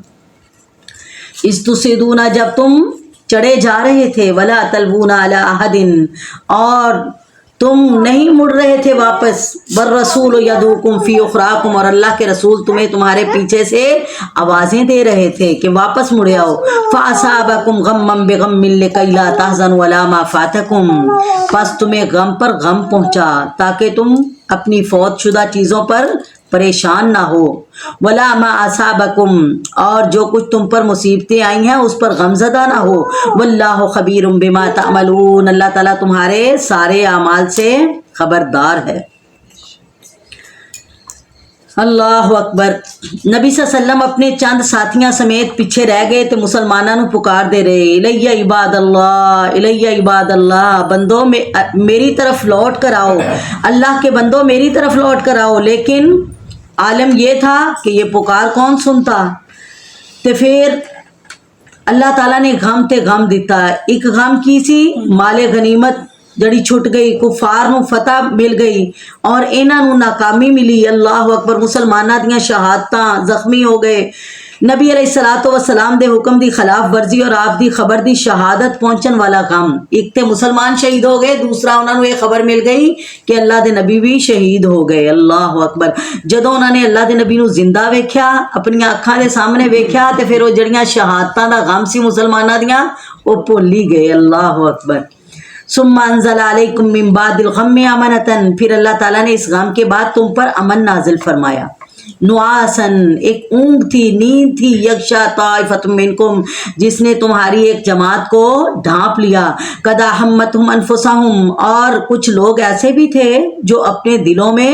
اس تصدون، جب تم چڑھے جا رہے تھے، ولا تلوون علی احد، اور تم نہیں مڑ رہے تھے واپس. والرسول یدعوکم فی اخراکم، اور اللہ کے رسول تمہیں تمہارے پیچھے سے آوازیں دے رہے تھے کہ واپس مڑے آؤ. فاصابکم غما بغم لکی لا تحزنوا علی ما فاتکم، پس تمہیں غم پر غم پہنچا تاکہ تم اپنی فوت شدہ چیزوں پر پریشان نہ ہو. ولا ما اصابکم، اور جو کچھ تم پر مصیبتیں آئی ہیں اس پر غم زدہ نہ ہو. واللہ خبیر بما تعملون، اللہ تعالیٰ تمہارے سارے اعمال سے خبردار ہے. اللہ اکبر. نبی صلی اللہ علیہ وسلم اپنے چند ساتھیاں سمیت پیچھے رہ گئے تو مسلمانوں نو پکار دے رہے، الیہ عباد اللہ، الیہ عباد اللہ، بندوں میری طرف لوٹ کر آؤ، اللہ کے بندوں میری طرف لوٹ کر آؤ. لیکن عالم یہ تھا کہ یہ پکار کون سنتا. تو پھر اللہ تعالیٰ نے غم تے غم دیتا. ایک غم کی سی مال غنیمت جڑی چھٹ گئی، کفار نو فتح مل گئی اور انہاں نو ناکامی ملی. اللہ اکبر. مسلماناں دیاں شہادتاں، زخمی ہو گئے. نبی علیہ الصلوۃ والسلام دے حکم دی خلاف ورزی اور آپ دی خبر دی شہادت پہنچن والا غم. ایک تے مسلمان شہید ہو گئے، دوسرا انہاں نو یہ خبر مل گئی کہ اللہ دے نبی بھی شہید ہو گئے. اللہ اکبر. جدوں انہاں نے اللہ دے نبی نو زندہ ویکھیا، اپنی اکھاں دے سامنے ویکھیا، تے پھر وہ جڑیاں شہادتاں دا غم سی مسلماناں دیاں وہ بھول ہی گئے. اللہ اکبر. ثم انزل علیکم من بعد الغم امنۃ، پھر اللہ تعالیٰ نے اس غم کے بعد تم پر امن نازل فرمایا. نعاسن، ایک اونگ تھی، نیند تھی. یغشا طائفۃ منکم، جس نے تمہاری ایک جماعت کو ڈھانپ لیا. قد احمتہم انفسہم، اور کچھ لوگ ایسے بھی تھے جو اپنے دلوں میں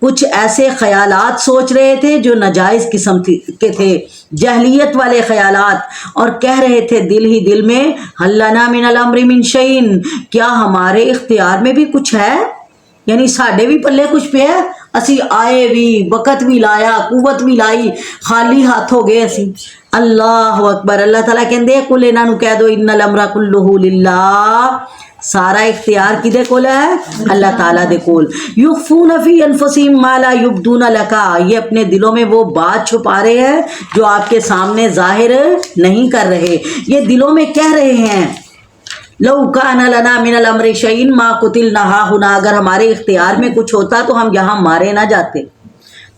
کچھ ایسے خیالات سوچ رہے تھے جو ناجائز قسم کے تھے، جہلیت والے خیالات، اور کہہ رہے تھے دل ہی دل میں، ہل لنا من الامر من شیء، کیا ہمارے اختیار میں بھی کچھ ہے، یعنی ساڈے بھی پلے کچھ پہ ہے، اسی آئے بھی، وقت بھی لایا، قوت بھی لائی، خالی ہاتھ ہو گئے اسی. اللہ اکبر. اللہ تعالیٰ کہندے کل انہاں نو کہہ دو ان الامر کلہ للہ، سارا اختیار کدے کول ہے؟ اللہ تعالیٰ دے کول. یخفون فی انفسہم ما لا یبدون لک، یہ اپنے دلوں میں وہ بات چھپا رہے ہیں جو آپ کے سامنے ظاہر نہیں کر رہے. یہ دلوں میں کہہ رہے ہیں لو کان لنا من الامر شیء ما قتلنا ہاہنا، اگر ہمارے اختیار میں کچھ ہوتا تو ہم یہاں مارے نہ جاتے.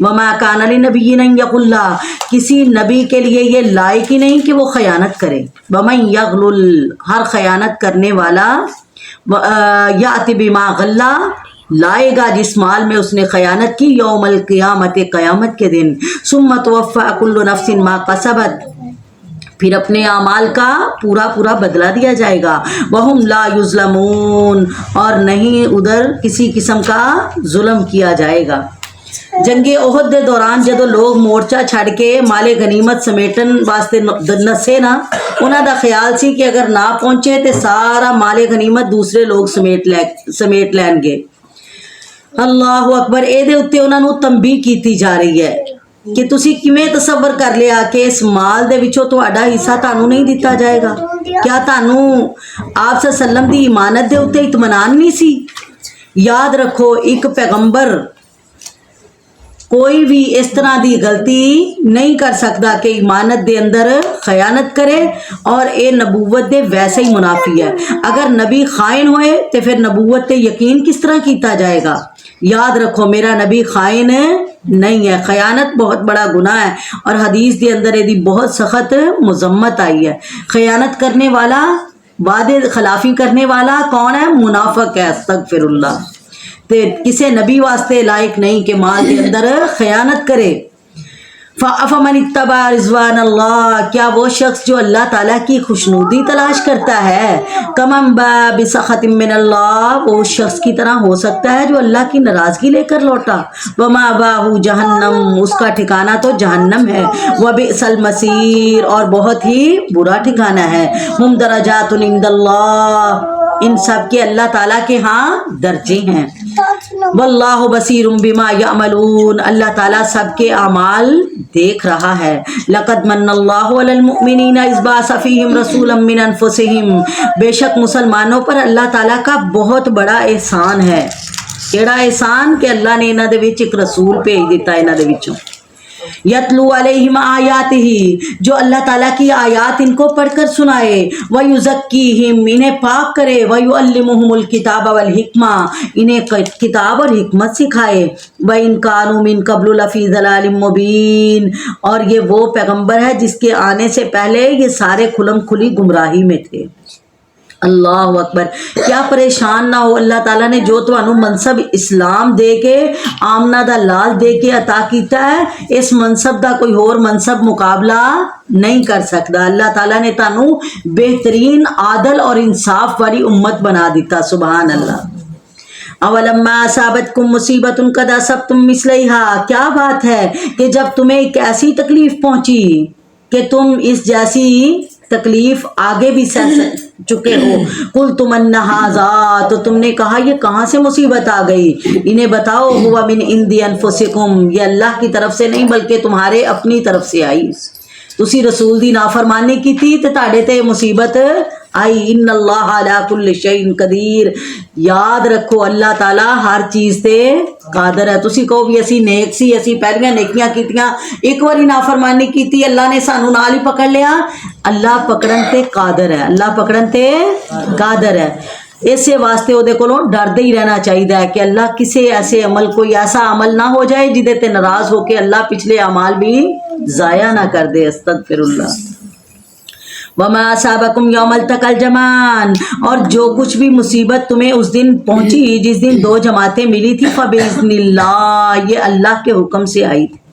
وما کان لنبی ان یغل، کسی نبی کے لیے یہ لائق ہی نہیں کہ وہ خیانت کرے. ومن یغلل، ہر خیانت کرنے والا یأتی بما غل، لائے گا جس مال میں اس نے خیانت کی، یوم القیامت، قیامت کے دن. ثم توفی کل نفس ما کسبت، پھر اپنے اعمال کا پورا پورا بدلہ دیا جائے گا. وہم لا یظلمون، اور نہیں ادھر کسی قسم کا ظلم کیا جائے گا. جنگ احد دے دوران جدو لوگ مورچہ چھڑ کے مال غنیمت سمیٹن واسطے نسے نا، انہاں دا خیال سی کہ اگر نہ پہنچے تے سارا مال غنیمت دوسرے لوگ سمیٹ لین گے. اللہ اکبر. اے دے اتے انہاں نو تنبیہ کیتی جا رہی ہے کہ تسی کیویں تصور کر لیا کہ اس مال دے وچوں تہاڈا حصہ تانوں نہیں دتا جائے گا؟ کیا تانوں آپ صلی اللہ علیہ وسلم دی امانت دے اتے اطمینان نہیں سی؟ یاد رکھو، ایک پیغمبر کوئی بھی اس طرح دی غلطی نہیں کر سکتا کہ امانت دے اندر خیانت کرے، اور اے نبوت دے ویسے ہی منافی ہے. اگر نبی خائن ہوئے تو پھر نبوت تے یقین کس طرح کیتا جائے گا؟ یاد رکھو میرا نبی خائن نہیں ہے. خیانت بہت بڑا گناہ ہے، اور حدیث دے اندر دی بہت سخت مذمت آئی ہے. خیانت کرنے والا، وعدے خلافی کرنے والا کون ہے؟ منافق ہے. استغفر اللہ. تے کسے نبی واسطے لائق نہیں کہ مال کے اندر خیانت کرے. فَأَفَمَنِ اتَّبَعَ رِضْوَانَ اللَّهِ، کیا وہ شخص جو اللہ تعالیٰ کی خوشنودی تلاش کرتا ہے، کَمَن بَاءَ بِسَخَطٍ مِّنَ اللَّهِ، وہ اس شخص کی طرح ہو سکتا ہے جو اللہ کی ناراضگی لے کر لوٹا. وَمَأْوَاهُ جَهَنَّمُ، اس کا ٹھکانہ تو جہنم ہے. وَبِئْسَ الْمَصِيرُ، اور بہت ہی برا ٹھکانہ ہے. ہُمْ دَرَجَاتٌ عِندَ اللَّهِ، ان سب کے اللہ تعالیٰ کے ہاں درجے ہیں. واللہ بصیر بما یعملون، اللہ تعالیٰ سب کے اعمال دیکھ رہا ہے. لقد من اللہ علی المؤمنین اذ بعث فیہم رسولا من انفسہم، بے شک مسلمانوں پر اللہ تعالیٰ کا بہت بڑا احسان ہے. کیڑا احسان؟ کہ اللہ نے انہاں دے وچ ایک رسول بھیج دیتا ہے انہاں دے وچوں. یتلو علیہم آیاتہ، جو اللہ تعالیٰ کی آیات ان کو پڑھ کر سنائے. ویزکیہم، انہیں پاک کرے. ویعلمہم الکتاب والحکمہ، انہیں کتاب اور حکمت سکھائے. وَإِن كَانُوا مِن قَبْلُ لَفِي ضَلَالٍ مُّبِينٍ، اور یہ وہ پیغمبر ہے جس کے آنے سے پہلے یہ سارے کھلم کھلی گمراہی میں تھے. اللہ اکبر. کیا پریشان نہ ہو، اللہ تعالیٰ نے جو تمہوں منصب اسلام دے کے، آمنہ دا لال دے کے عطا کیتا ہے، اس منصب دا کوئی اور منصب مقابلہ نہیں کر سکتا. اللہ تعالیٰ نے تانوں بہترین، عادل اور انصاف والی امت بنا دیتا. سبحان اللہ. اولما اصابتکم مصیبت قد اصبتم مثلیہا، کیا بات ہے کہ جب تمہیں ایک ایسی تکلیف پہنچی کہ تم اس جیسی تکلیف آگے بھی سہ چکے ہو. قلتم ان ھذا، تو تم نے کہا یہ کہاں سے مصیبت آ گئی؟ انہیں بتاؤ ہوا من عند انفسکم، یہ اللہ کی طرف سے نہیں بلکہ تمہارے اپنی طرف سے آئی. تسی رسول دی نافرمانی کی تھی تے تاڑے تے مصیبت آئی. ان اللہ علی کل شیء قدیر، یاد رکھو اللہ تعالیٰ ہر چیز تے قادر ہے. تسی کہو بھی اسی نیک سی، اسی پہلیاں نیکیاں کیتیاں، ایک باری نافرمانی کیتی اللہ نے سانو نال ہی پکڑ لیا. اللہ پکڑن تے قادر ہے، اللہ پکڑن تے قادر ہے. اسے واسطے وہ کولوں ڈردے ہی رہنا چاہیے کہ اللہ کسے ایسے عمل، کوئی ایسا عمل نہ ہو جائے جدے تے ناراض ہو کے اللہ پچھلے اعمال بھی ضائع نہ کر دے. استغفر اللہ. وما اصابکم یوم التقى الجمعان، اور جو کچھ بھی مصیبت تمہیں اس دن پہنچی جس دن دو جماعتیں ملی تھی، فباذن اللہ، یہ اللہ کے حکم سے آئی تھی.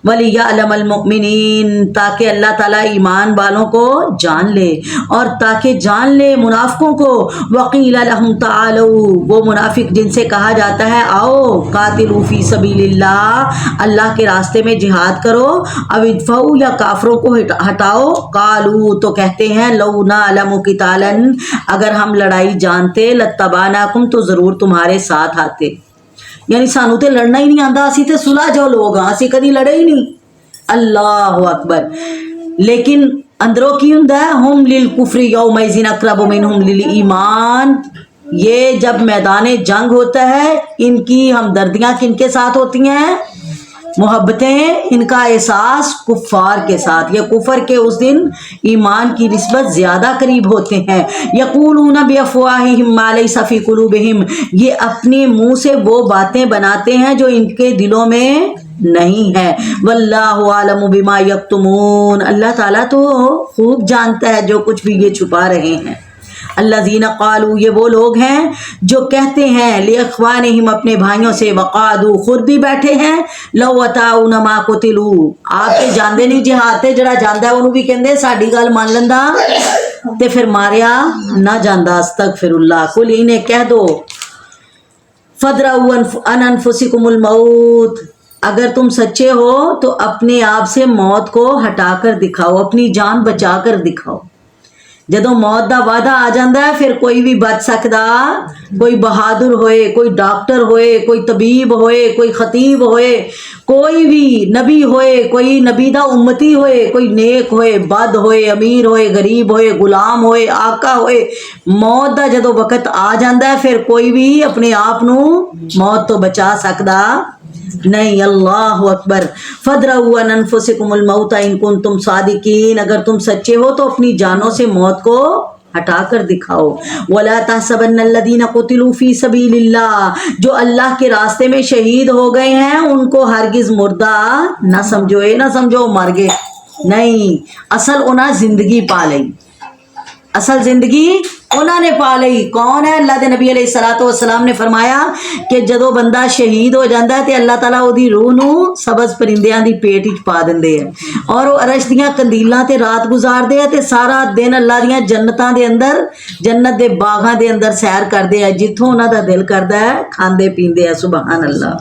وَلِيَعْلَمَ الْمُؤْمِنِينَ، تاکہ اللہ تعالیٰ ایمان والوں کو جان لے، اور تاکہ جان لے منافقوں کو. وَقِيلَ لَهُمْ تَعَالَوْا، وہ منافق جن سے کہا جاتا ہے آؤ، قَاتِلُوا فِي سَبِيلِ اللَّهِ، اللہ کے راستے میں جہاد کرو. أَوِ ادْفَعُوا، یا کافروں کو ہٹاؤ. قَالُوا، تو کہتے ہیں لَوْ نَعْلَمُ قِتَالًا، اگر ہم لڑائی جانتے، لَاتَّبَعْنَاكُمْ، تو ضرور تمہارے ساتھ آتے. یعنی سانو تے لڑنا ہی نہیں آندا، اسی تے صلح جو لوگ ہاں، اسی کدی لڑے ہی نہیں. اللہ اکبر. لیکن اندروں کی ہوندا ہے ہم للکفر یومئذ اقرب منہم للایمان، یہ جب میدان جنگ ہوتا ہے ان کی ہمدردیاں کن کے ساتھ ہوتی ہیں؟ محبتیں، ان کا احساس کفار کے ساتھ، یا کفر کے اس دن ایمان کی نسبت زیادہ قریب ہوتے ہیں. یقولون بافواہہم ما لیس فی قلوبہم، یہ اپنے منہ سے وہ باتیں بناتے ہیں جو ان کے دلوں میں نہیں ہے. واللہ عالم بما یکتمون، اللہ تعالیٰ تو خوب جانتا ہے جو کچھ بھی یہ چھپا رہے ہیں. الذین قالوا، یہ وہ لوگ ہیں جو کہتے ہیں لاخوانہم، اپنے بھائیوں سے، وقعدوا، خود بھی بیٹھے ہیں، لو اطاعونا ما قتلوا، آپ کے جاندے نہیں جہاد تے، جڑا جاندا ہے انہوں بھی کہندے ساڈی گل مان لیندا تے پھر ماریا نہ جاندا. استغفر اللہ. قل انہیں کہہ دو فدرؤوا عن انفسکم الموت، اگر تم سچے ہو تو اپنے آپ سے موت کو ہٹا کر دکھاؤ، اپنی جان بچا کر دکھاؤ. جدوں موت دا وعدہ آ جاندہ ہے پھر کوئی بھی بچ سکدا، کوئی بہادر ہوئے، کوئی ڈاکٹر ہوئے، کوئی طبیب ہوئے، کوئی خطیب ہوئے، کوئی بھی نبی ہوئے، کوئی نبی دا امتی ہوئے، کوئی نیک ہوئے، بد ہوئے، امیر ہوئے، غریب ہوئے، غلام ہوئے، آقا ہوئے، موت دا جدوں وقت آ جاندہ ہے پھر کوئی بھی اپنے آپ نو موت تو بچا سکدا نہیں. اللہ اکبر. فدرؤوا عن انفسکم الموت ان کنتم صادقین، اگر تم سچے ہو تو اپنی جانوں سے موت کو ہٹا کر دکھاؤ. ولا تحسبن الذین قتلوا فی سبیل اللہ، جو اللہ کے راستے میں شہید ہو گئے ہیں ان کو ہرگز مردہ نہ سمجھو. یہ نہ سمجھو مر گئے، نہیں، اصل انہاں زندگی پا لئی، اصل زندگی انہوں نے پا لئی. کون ہے؟ اللہ دے نبی علیہ الصلوۃ والسلام نے فرمایا کہ جدو بندہ شہید ہو جاندہ ہے تے اللہ تعالیٰ او دی روح نو سبز پرندیاں دی پیٹ وچ پا دیندے ہیں اور وہ عرش دیاں کندیلاں تے رات گزار دے تے سارا دن اللہ دیاں جنتاں دے اندر، جنت دے باغاں دے اندر سیر کردے ہیں، جتھوں انہاں دا دل کردا ہے کھاندے پیندے ہیں. سبحان اللہ.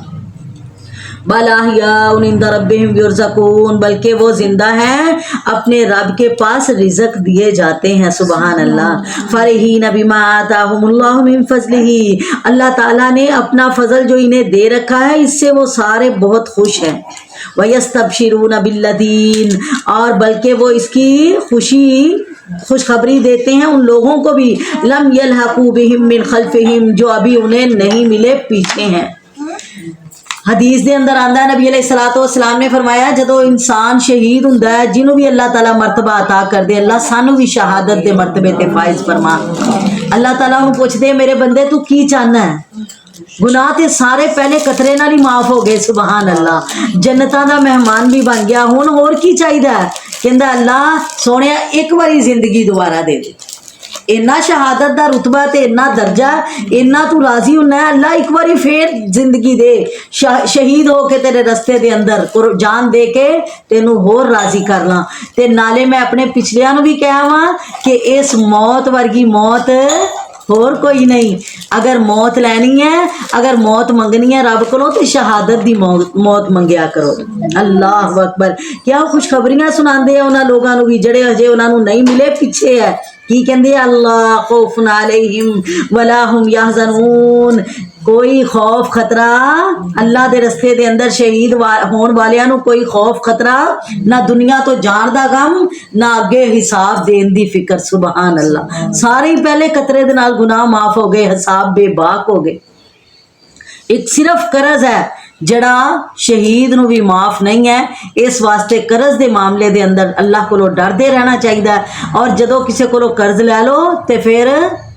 بل احیاء عند ربہم یرزقون، بلکہ وہ زندہ ہیں، اپنے رب کے پاس رزق دیے جاتے ہیں. سبحان اللہ. فرحین بما آتاہم اللہ من فضلہ، اللہ تعالیٰ نے اپنا فضل جو انہیں دے رکھا ہے اس سے وہ سارے بہت خوش ہیں. وَيَسْتَبْشِرُونَ بِالَّذِينَ، اور بلکہ وہ اس کی خوشخبری دیتے ہیں ان لوگوں کو بھی، لم يلحقوا بهم من خلفهم، جو ابھی انہیں نہیں ملے پیچھے ہیں. حدیث دے اندر آندا ہے نبی علیہ الصلوۃ والسلام نے فرمایا جدو انسان شہید ہوندا ہے جنوں بھی اللہ تعالیٰ مرتبہ عطا کر دے، اللہ سانو بھی شہادت دے مرتبے تے فائز فرما. اللہ تعالیٰ انہوں پوچھ دے میرے بندے تو کی چاہنا ہے؟ گناہ تے سارے پہلے قطرے نال ہی معاف ہو گئے. سبحان اللہ. جنتاں دا مہمان بھی بن گیا، ہن ہور کی چاہیدا ہے؟ کہندا اللہ سونیا ایک باری زندگی دوبارہ دے دے. اینا شہادت دا رتبہ تے اینا درجہ، اینا تو راضی ہونا ہے، اللہ ایک باری پھر زندگی دے، شہید ہو کے تیرے رستے دے اندر جان دے کے تینوں ہور راضی کر لاں. تے نالے میں اپنے پچھلیاں نو بھی کہا ہاں کہ اس موت ورگی موت اور کوئی نہیں. اگر موت لینی ہے، اگر موت منگنی ہے رب کو تو شہادت دی موت منگیا کرو. اللہ اکبر. کیا خوشخبریاں سناندے ہیں انہاں لوگاں نو بھی جڑے اجے انہاں نو نہیں ملے پیچھے ہے. کی کہندے اللہ خوف علیہم ولا ہم یحزنون، کوئی خوف خطرہ اللہ دے رستے دے اندر شہید ہون والیاں نو کوئی خوف خطرہ نہ، دنیا تو جان دا غم نہ اگے حساب دین دی فکر. سبحان اللہ. سارے ہی پہلے قطرے دے نال گناہ معاف ہو گئے، حساب بے باک ہو گئے. ایک صرف قرض ہے جڑا شہید نو بھی معاف نہیں ہے. اس واسطے قرض دے معاملے دے اندر اللہ کو ڈر دے رہنا چاہیے، اور جدو کسے کو قرض لے لو تے پھر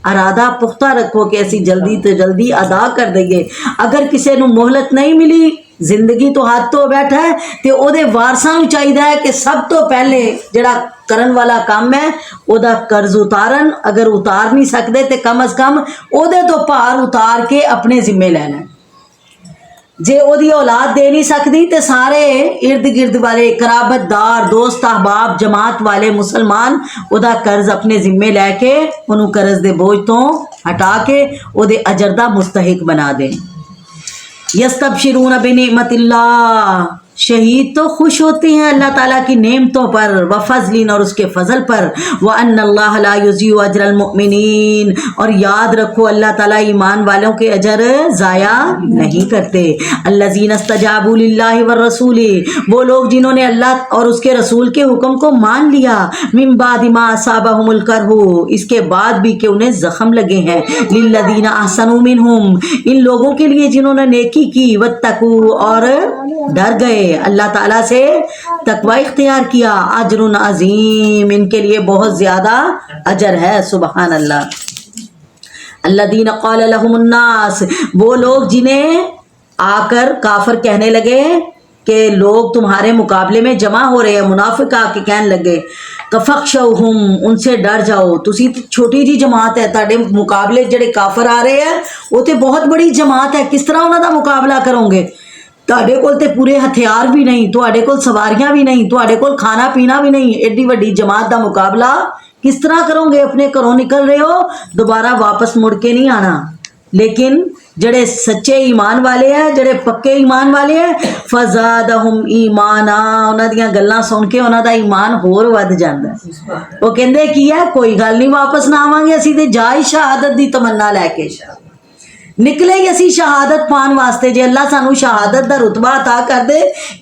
ارادہ پختہ رکھو کہ اسی جلدی تو جلدی ادا کر دئیے. اگر کسے نو مہلت نہیں ملی، زندگی تو ہاتھ تو بیٹھا ہے تے او دے وارثاں نو چاہیے کہ سب تو پہلے جڑا کرن والا کام ہے او دا قرض اتارن. اگر اتار نہیں سکدے تے کم از کم او دے تو پار اتار کے اپنے ذمے لینا. جے او دی اولاد دے نہیں سکتی تے سارے ارد گرد والے قرابت دار، دوست احباب، جماعت والے مسلمان او دا قرض اپنے ذمے لے کے انہوں قرض دے بوجھ تو ہٹا کے او دے اجر دا مستحق بنا دیں. یستبشرون بنعمت اللہ، شہید تو خوش ہوتے ہیں اللہ تعالیٰ کی نعمتوں پر، وفضل، اور اس کے فضل پر. وَأَنَّ اللَّهَ لَا يُضِيعُ أَجْرَ الْمُؤْمِنِينَ، اور یاد رکھو اللہ تعالیٰ ایمان والوں کے اجر ضائع نہیں کرتے. الَّذِينَ اسْتَجَابُوا لِلَّهِ وَالرَّسُولِ، وہ لوگ جنہوں نے اللہ اور اس کے رسول کے حکم کو مان لیا. مِن بَعْدِ مَا أَصَابَهُمُ الْكَرْحُ، اس کے بعد بھی کہ انہیں زخم لگے ہیں. لِلَّذِينَ أَحْسَنُوا مِنْهُمْ، ان لوگوں کے لیے جنہوں نے نیکی کی، وَاتَّقُوا، اور ڈر گئے اللہ تعالیٰ سے، تقوی اختیار کیا، اجر عظیم، ان کے لیے بہت زیادہ اجر ہے. سبحان اللہ. الذین قال لهم الناس، وہ لوگ جنہیں آ کر کافر کہنے لگے کہ لوگ تمہارے مقابلے میں جمع ہو رہے ہیں، منافق آ کے کہنے لگے کفخشوہم، ان سے ڈر جاؤ، تسی چھوٹی جی جماعت ہے، تہاڈے مقابلے جڑے کافر آ رہے ہیں وہ تے بہت بڑی جماعت ہے، کس طرح انہاں دا مقابلہ کرو گے؟ تہاڈے کول تے پورے ہتھیار بھی نہیں، تہاڈے کول سواریاں بھی نہیں، تہاڈے کول کھانا پینا بھی نہیں، ایڈی وڈی جماعت دا مقابلہ کس طرح کرو گے؟ اپنے گھروں نکل رہے ہو، دوبارہ واپس مڑ کے نہیں آنا۔ لیکن جڑے سچے ایمان والے ہیں، جڑے پکے ایمان والے ہیں، فزادہم ایمانا، انہاں دیاں گلاں سن کے انہاں دا ایمان ہور ود جاندا ہے۔ وہ کہندے کی ہے کوئی گل نہیں واپس نہ آواں گے، اسی تے جا ہی شہادت دی تمنا لے کے نکلے ہی اسی شہادت پان واسطے، جے اللہ سانو شہادت دا رتبہ عطا کر دے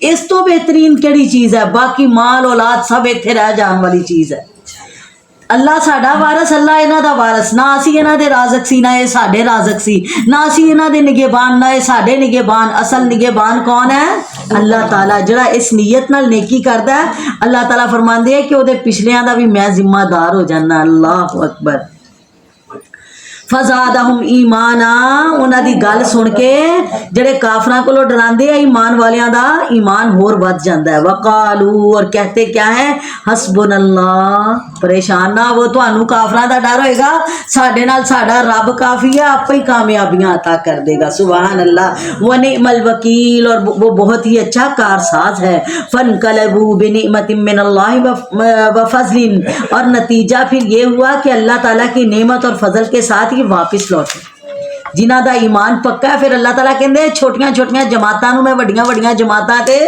اس تو بہترین کیڑی چیز ہے؟ باقی مال اولاد سب ایتھے رہ جان والی چیز ہے۔ اللہ ساڈا وارث، اللہ انہاں دا وارث، نہ اسی انہاں دے رازق سی، نہ اے ساڈے رازق سی، نہ اسی انہاں دے نگہبان، نہ اے ساڈے نگہبان، اصل نگہبان کون ہے؟ اللہ تعالیٰ۔ جڑا اس نیت نال نیکی کردا ہے اللہ تعالیٰ فرماندے ہے کہ او دے پچھلیاں دا بھی میں ذمہ دار ہو جانا۔ اللہ اکبر۔ فزادہم ایمانا، انہاں دی گل سن کے جڑے کافراں کولوں ڈراندے ہیں ایمان والیاں دا ایمان ہور ود جاندا ہے۔ وقالو، اور کہتے کیا ہے؟ حسبنا اللہ، پریشان نہ وہ تانوں کافراں دا ڈر ہوئے گا، ساڈے نال ساڈا رب کافی ہے، آپ ہی کامیابیاں عطا کر دے گا۔ سبحان اللہ۔ ونعم الوکیل، اور وہ بہت ہی اچھا کارساز ہے۔ فانقلبوا بنعمت من اللہ وفضل، اور نتیجہ پھر یہ ہوا کہ اللہ تعالیٰ کی نعمت اور فضل کے ساتھ ہی واپس لوٹے۔ جنہاں دا ایمان پکا ہے پھر اللہ تعالیٰ کہندے چھوٹیاں چھوٹیاں جماعتاں نو میں وڈیاں وڈیاں جماعتاں تے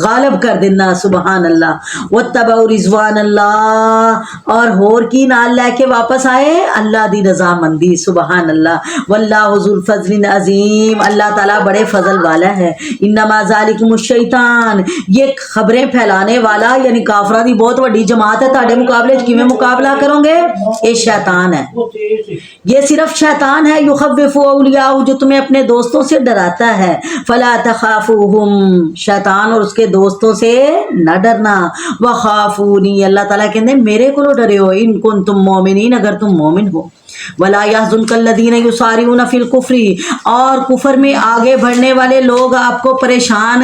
غالب کر دینا۔ سبحان اللہ۔ واتبعوا رضوان اللہ، اور ہور کی نال لے کے واپس آئے؟ اللہ دی رضامندی۔ سبحان اللہ۔ واللہ ذو الفضل عظیم، اللہ تعالیٰ بڑے فضل والا ہے۔ انما ذالکم الشیطان، یہ خبریں پھیلانے والا یعنی کافراں دی بہت وڈی جماعت ہے، تہاڈے مقابلے وچ کیویں مقابلہ کرو گے؟ یہ شیطان ہے، یہ صرف شیطان ہے۔ یخوف اولیاء، جو تمہیں اپنے دوستوں سے ڈراتا ہے۔ فلا تخافوہم، شیطان اور اس کے دوستوں سے نہ ڈرنا۔ وخافونی، اللہ تعالیٰ کہتے میرے کو ڈرے ہو، ان کنتم مومنین، اگر تم مومن ہو۔ ولا يحزنك الذين يسارعون في الكفر، اور کفر میں آگے بڑھنے والے لوگ آپ کو پریشان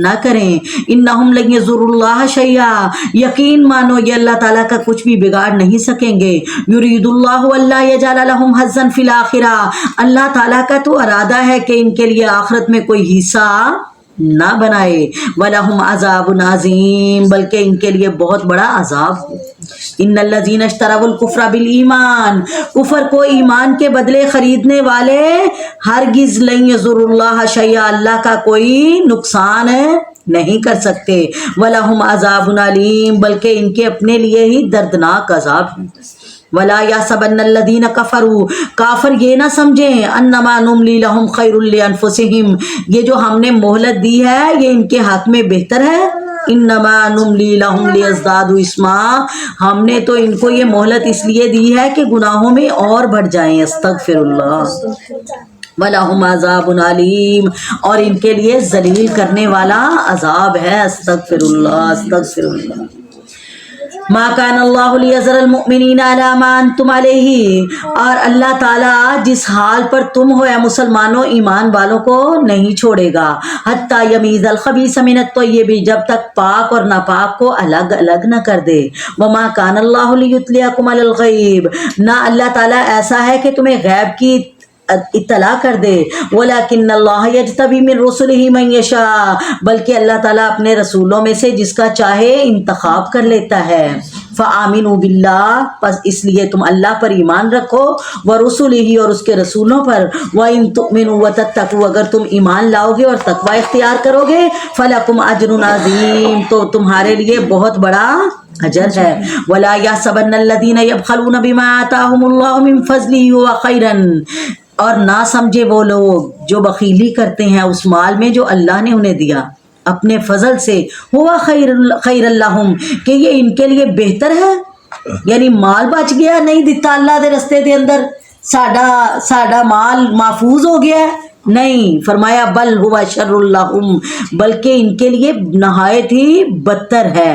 نہ کریں۔ انہم لن يضروا اللہ شیئا، یقین مانو یہ اللہ تعالیٰ کا کچھ بھی بگاڑ نہیں سکیں گے۔ یرید اللہ الا يجعل لهم حظا في الاخرہ، اللہ تعالیٰ کا تو ارادہ ہے کہ ان کے لیے آخرت میں کوئی حصہ نہ بنائے۔ وَلَهُمْ عَذَابٌ عَظِيمٌ، بلکہ ان کے لیے بہت بڑا عذاب ہو۔ ان الذین اشتروا الکفر بالایمان، کفر کو ایمان کے بدلے خریدنے والے ہرگز لن یضروا اللہ شیئا، اللہ کا کوئی نقصان نہیں کر سکتے۔ وَلَهُمْ عَذَابٌ عَلِيمٌ، بلکہ ان کے اپنے لیے ہی دردناک عذاب ہے۔ ولا يحسبن الذين كفروا، کافر یہ نہ سمجھیں، انما نملی لهم خیر لانفسهم، یہ جو ہم نے مہلت دی ہے یہ ان کے حق میں بہتر ہے۔ انما نملی لهم لیزدادوا اثما، ہم نے تو ان کو یہ مہلت اس لیے دی ہے کہ گناہوں میں اور بڑھ جائیں۔ استغفر اللہ۔ وَلَهُمْ عَذَابٌ عَلِيمٌ، اور ان کے لیے ذلیل کرنے والا عذاب ہے۔ استغفر اللہ، استغفر اللہ۔ ما کان اللہ لیذر المؤمنین علی ما انتم علیہ، اور اللہ تعالیٰ جس حال پر تم ہو اے مسلمانوں ایمان والوں کو نہیں چھوڑے گا، حتی یمیز الخبیث من الطیب، جب تک پاک اور ناپاک کو الگ الگ نہ کر دے۔ وما کان اللہ لیطلعکم علی الغیب، نہ اللہ تعالیٰ ایسا ہے کہ تمہیں غیب کی اطلاع کر دے۔ ولیکن اللہ یجتبی من رسلہ من یشاء، بلکہ اللہ تعالیٰ اپنے رسولوں میں سے جس کا چاہے انتخاب کر لیتا ہے۔ فآمنوا باللہ، پس اس لیے تم اللہ پر ایمان رکھو، ورسلہ، اور اس کے رسولوں پر، وإن تؤمنوا وتتقوا، اگر تم ایمان لاؤ گے اور تقوی اختیار کرو گے، فلکم اجر عظیم، تو تمہارے لیے بہت بڑا اجر ہے۔ ولا يحسبن الذين يبخلون بما آتاهم الله من فضله هو خيرا، اور نہ سمجھے وہ لوگ جو بخیلی کرتے ہیں اس مال میں جو اللہ نے انہیں دیا اپنے فضل سے، ہوا خیر لہم، کہ یہ ان کے لیے بہتر ہے، یعنی مال بچ گیا نہیں دیتا اللہ دے رستے دے اندر، ساڈا مال محفوظ ہو گیا ہے، نہیں، فرمایا بل ہوا شر لہم، بلکہ ان کے لیے نہایت ہی بدتر ہے۔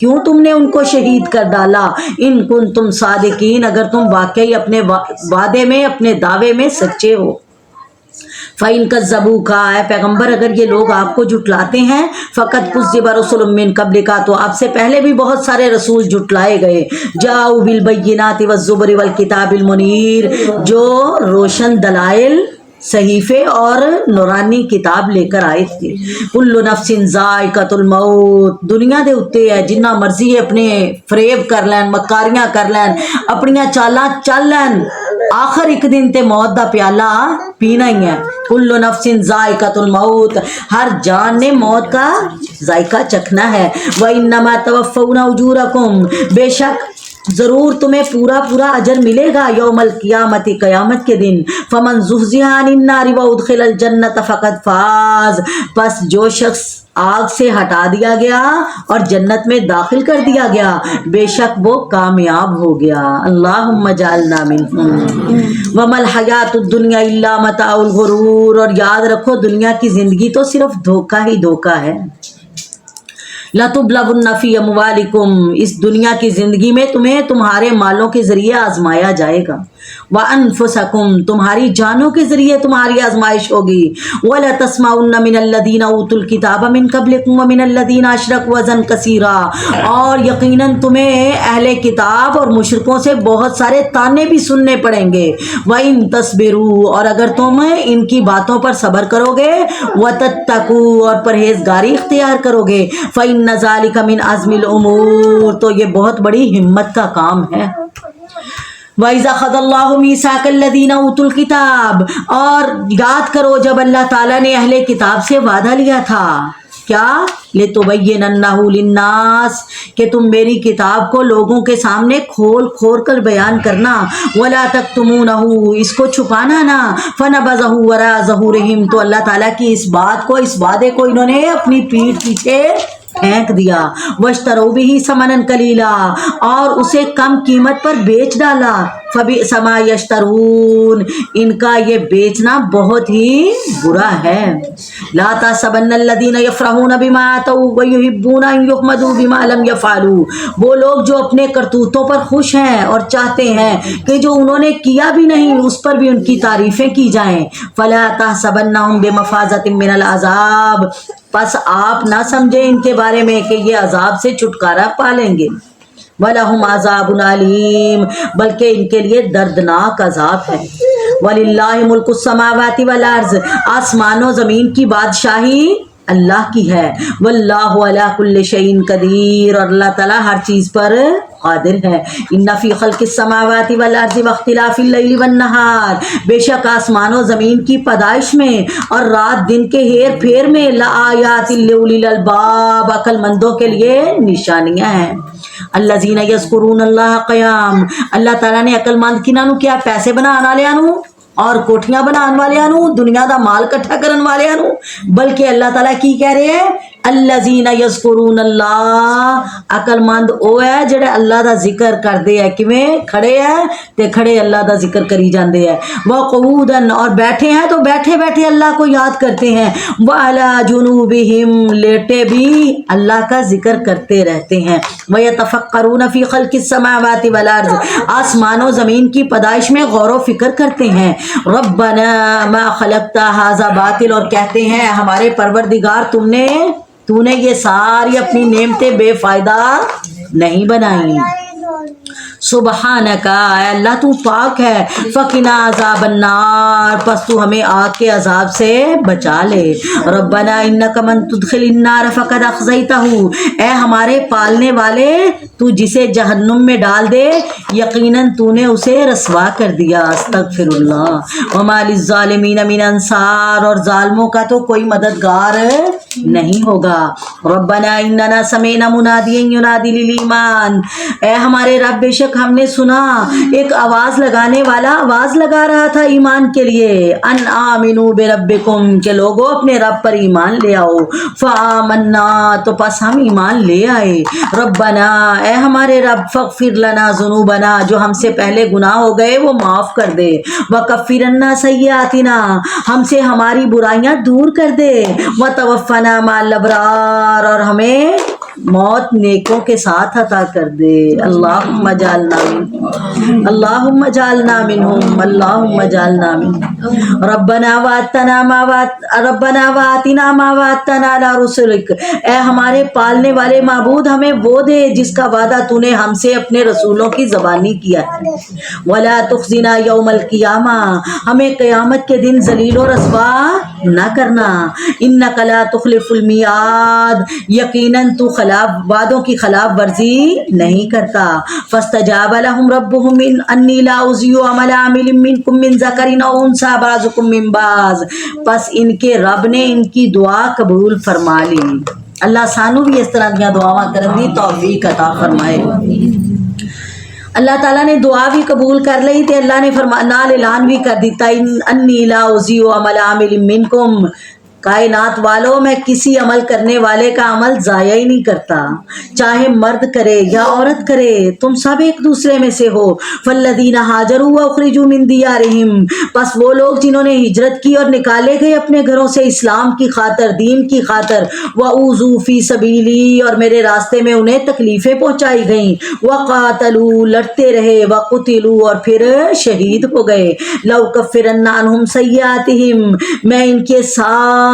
کیوں تم نے ان کو شہید کر ڈالا؟ ان کنتم صادقین، اگر تم واقعی اپنے وعدے میں، اپنے دعوے میں سچے ہو۔ فَإِن كَذَّبُوكَ، اے پیغمبر اگر یہ لوگ آپ کو جھٹلاتے ہیں، فَقَدْ كُذِّبَ رُسُلٌ مِّن قَبْلِكَ، تو آپ سے پہلے بھی بہت سارے رسول جھٹلائے گئے، جَاءُوا بِالْبَيِّنَاتِ وَالزُّبُرِ وَالْكِتَابِ الْمُنِيرِ، جو روشن دلائل، صحیفے اور نورانی کتاب لے کر آئے تھے۔ کل نفس ذائقۃ الموت، دنیا دے اتے ہے جنہ مرضی ہے اپنے فریب کر لین، مکاریاں کر لین، اپنیاں چالاں چل لین، آخر ایک دن تے موت دا پیالہ پینا ہی ہے۔ کل نفس ذائقۃ الموت، ہر جان نے موت کا ذائقہ چکھنا ہے۔ وَإِنَّمَا تُوَفَّوْنَ أُجُورَكُمْ، بے شک ضرور تمہیں پورا پورا اجر ملے گا یوم القیامت، قیامت کے دن۔ فمن زحزح عن النار وادخل الجنت فقد فاز، پس جو شخص آگ سے ہٹا دیا گیا اور جنت میں داخل کر دیا گیا، بے شک وہ کامیاب ہو گیا۔ اللہم اجعلنا منہم۔ وما الحیات الدنیا الا متاع الغرور، اور یاد رکھو دنیا کی زندگی تو صرف دھوکہ ہی دھوکہ ہے۔ لَتُبْلَوُنَّ فِي أَمْوَالِكُمْ، اس دنیا کی زندگی میں تمہیں تمہارے مالوں کے ذریعے آزمایا جائے گا۔ وَأَنفُسَكُمْ، تمہاری جانوں کے ذریعے تمہاری آزمائش ہوگی۔ وَلَتَسْمَعُنَّ مِنَ الَّذِينَ أُوتُوا الْكِتَابَ مِنْ قَبْلِكُمْ وَمِنَ الَّذِينَ أَشْرَكُوا أَذًى كَثِيرًا، اور یقیناً تمہیں اہل کتاب اور مشرکوں سے بہت سارے طعنے بھی سننے پڑیں گے۔ وَإِن تَصْبِرُوا، اور اگر تم ان کی باتوں پر صبر کرو گے، وَتَتَّقُوا، اور پرہیزگاری اختیار کرو گے، فَإِنَّ ذَلِكَ مِنْ عَزْمِ الْأُمُورِ، تو یہ بہت بڑی ہمت کا کام ہے۔ وَإِذَا أَخَذَ اللَّهُ مِيثَاقَ الَّذِينَ أُوتُوا الْكِتَابَ، اور یاد کرو جب اللہ تعالیٰ نے اہل کتاب سے وعدہ لیا تھا، کیا؟ لِتُبَيِّنَنَّهُ لِلنَّاسِ، کہ تم میری کتاب کو لوگوں کے سامنے کھول کھول کر بیان کرنا، وَلَا تَكْتُمُونَهُ، اس کو چھپانا نہ، فَنَبَذَهُ وَرَاءَ ظُهُورِهِمْ، تو اللہ تعالیٰ کی اس بات کو، اس وعدے کو انہوں نے اپنی پیٹھ پیچھے پھینک دیا۔ وَاشْتَرَوْا بِهِ ثَمَنًا قَلِيلًا، اور اسے کم قیمت پر بیچ ڈالا۔ فَبِئْسَ مَا يَشْتَرُونَ، ان کا یہ بیچنا بہت ہی برا ہے۔ لَا تَحْسَبَنَّ الَّذِينَ يَفْرَحُونَ بِمَا آتَوْا وَيُحِبُّونَ أَن يُحْمَدُوا بِمَا لَمْ يَفْعَلُوا، وہ لوگ جو اپنے کرتوتوں پر خوش ہیں اور چاہتے ہیں کہ جو انہوں نے کیا بھی نہیں اس پر بھی ان کی تعریفیں کی جائیں۔ فَلَا تَحْسَبَنَّهُمْ بِمَفَازَةٍ مِّنَ الْعَذَابِ، پس آپ نہ سمجھیں ان کے بارے میں کہ یہ عذاب سے چھٹکارا پا لیں گے۔ وَلَهُمْ عَذَابٌ عَلِيمٌ، بلکہ ان کے لیے دردناک عذاب ہے۔ وَلِلَّهِ مُلْكُ السَّمَاوَاتِ وَالْأَرْضِ، آسمان و زمین کی بادشاہی اللہ کی ہے۔ وَاللَّهُ عَلَى كُلِّ شَيْءٍ قَدِيرٌ، اور اللہ تعالیٰ ہر چیز پر قادر ہے۔ إِنَّ فِي خَلْقِ السَّمَاوَاتِ وَالْأَرْضِ وَاخْتِلَافِ اللَّيْلِ وَالنَّهَارِ، بے شک آسمان و زمین کی پیدائش میں اور رات دن کے ہیر پھیر میں لَآيَاتٍ لِأُولِي الْأَلْبَابِ، عقل مندوں کے لیے نشانیاں ہیں۔ الَّذِينَ يَذْكُرُونَ اللَّهَ قِيَامًا، اللہ تعالیٰ نے عقل مند کنہاں نو کیا؟ پیسے بنان والیاں نو اور کوٹھیاں بنان والیاں نو، دنیا دا مال کٹھا کرن والیاں نو، بلکہ اللہ تعالیٰ کی کہہ رہے ہیں؟ الذین یذکرون اللہ، عقل مند او ہے جڑے اللہ دا ذکر کردے ہے، کیویں؟ کھڑے ہیں تے کھڑے اللہ دا ذکر کری جاندے ہیں، وقعودا، اور بیٹھے ہیں تو بیٹھے بیٹھے اللہ کو یاد کرتے ہیں، وعلی جنوبہم، لیٹے بھی اللہ کا ذکر کرتے رہتے ہیں، ویتفکرون فی خلق السماوات والارض، آسمان و زمین کی پیدائش میں غور و فکر کرتے ہیں، ربنا ما خلقت ھذا باطل، اور کہتے ہیں ہمارے پروردگار تو نے یہ ساری اپنی نعمتیں بے فائدہ نہیں بنائی۔ سبحانک، اے اللہ تو پاک ہے، فقنا عذاب النار، پس تو ہمیں آگ کے عذاب سے بچا لے، ربنا انک من تدخل النار فقد اخزیتہ، اے ہمارے پالنے والے تو جسے جہنم میں ڈال دے یقیناً تو نے اسے رسوا کر دیا، استغفر اللہ، وما للظالمین من انصار، اور ظالموں کا تو کوئی مددگار نہیں ہوگا، ربنا اننا سمعنا منادیا ینادی للایمان، اے ہمارے رب بے شک ہم نے سنا ایک آواز لگانے والا آواز لگا رہا تھا ایمان کے لیے، ان آمنوا بربکم، کہ لوگوں اپنے رب پر ایمان لے آؤ، فآمنا، تو پس ہم ایمان لے آئے، ربنا، اے ہمارے رب، فاغفر لنا ذنوبنا، جو ہم سے پہلے گناہ ہو گئے وہ معاف کر دے، وکفر عنا سیئاتنا، ہم سے ہماری برائیاں دور کر دے، وتوفنا مع الابرار، اور ہمیں موت نیکوں کے ساتھ عطا کر دے. اللہم اجعلنا منہم اللہم اجعلنا منہم اللہم اجعلنا منہم. ربنا واتنا ما وعدتنا علی رسلک. اے ہمارے پالنے والے معبود ہمیں وہ دے جس کا وعدہ تو نے ہم سے اپنے رسولوں کی زبانی کیا ہے. ولا تخزنا یوم القیامہ. ہمیں قیامت کے دن ذلیل و رسوا نہ کرنا. انک لا تخلف المیعاد. یقیناً تو وعدوں کی خلاف ورزی نہیں کرتا. فاستجاب لهم ربهم انی لا اضیع عمل عامل منکم من ذکر او انثی بعضکم من بعض. پس ان کے رب نے ان کی دعا قبول فرما لی. اللہ سانو بھی اس طرح دیا دعاواں کرن دی توفیق عطا فرمائے. اللہ تعالیٰ نے دعا بھی قبول کر لی تے اللہ نے نال اعلان بھی کر دیتا انی لا اضیع عمل عامل منکم. کائنات والوں میں کسی عمل کرنے والے کا عمل ضائع ہی نہیں کرتا، چاہے مرد کرے یا عورت کرے، تم سب ایک دوسرے میں سے ہو. فالذین ہاجروا واخرجوا من دیارہم. پس وہ لوگ جنہوں نے ہجرت کی اور نکالے گئے اپنے گھروں سے اسلام کی خاطر، دین کی خاطر. واوذوا فی سبیلی. اور میرے راستے میں انہیں تکلیفیں پہنچائی گئیں. وقاتلوا. لڑتے رہے. وقتلوا. اور پھر شہید ہو گئے. لأکفرن عنہم سیئاتہم. میں ان کے سارے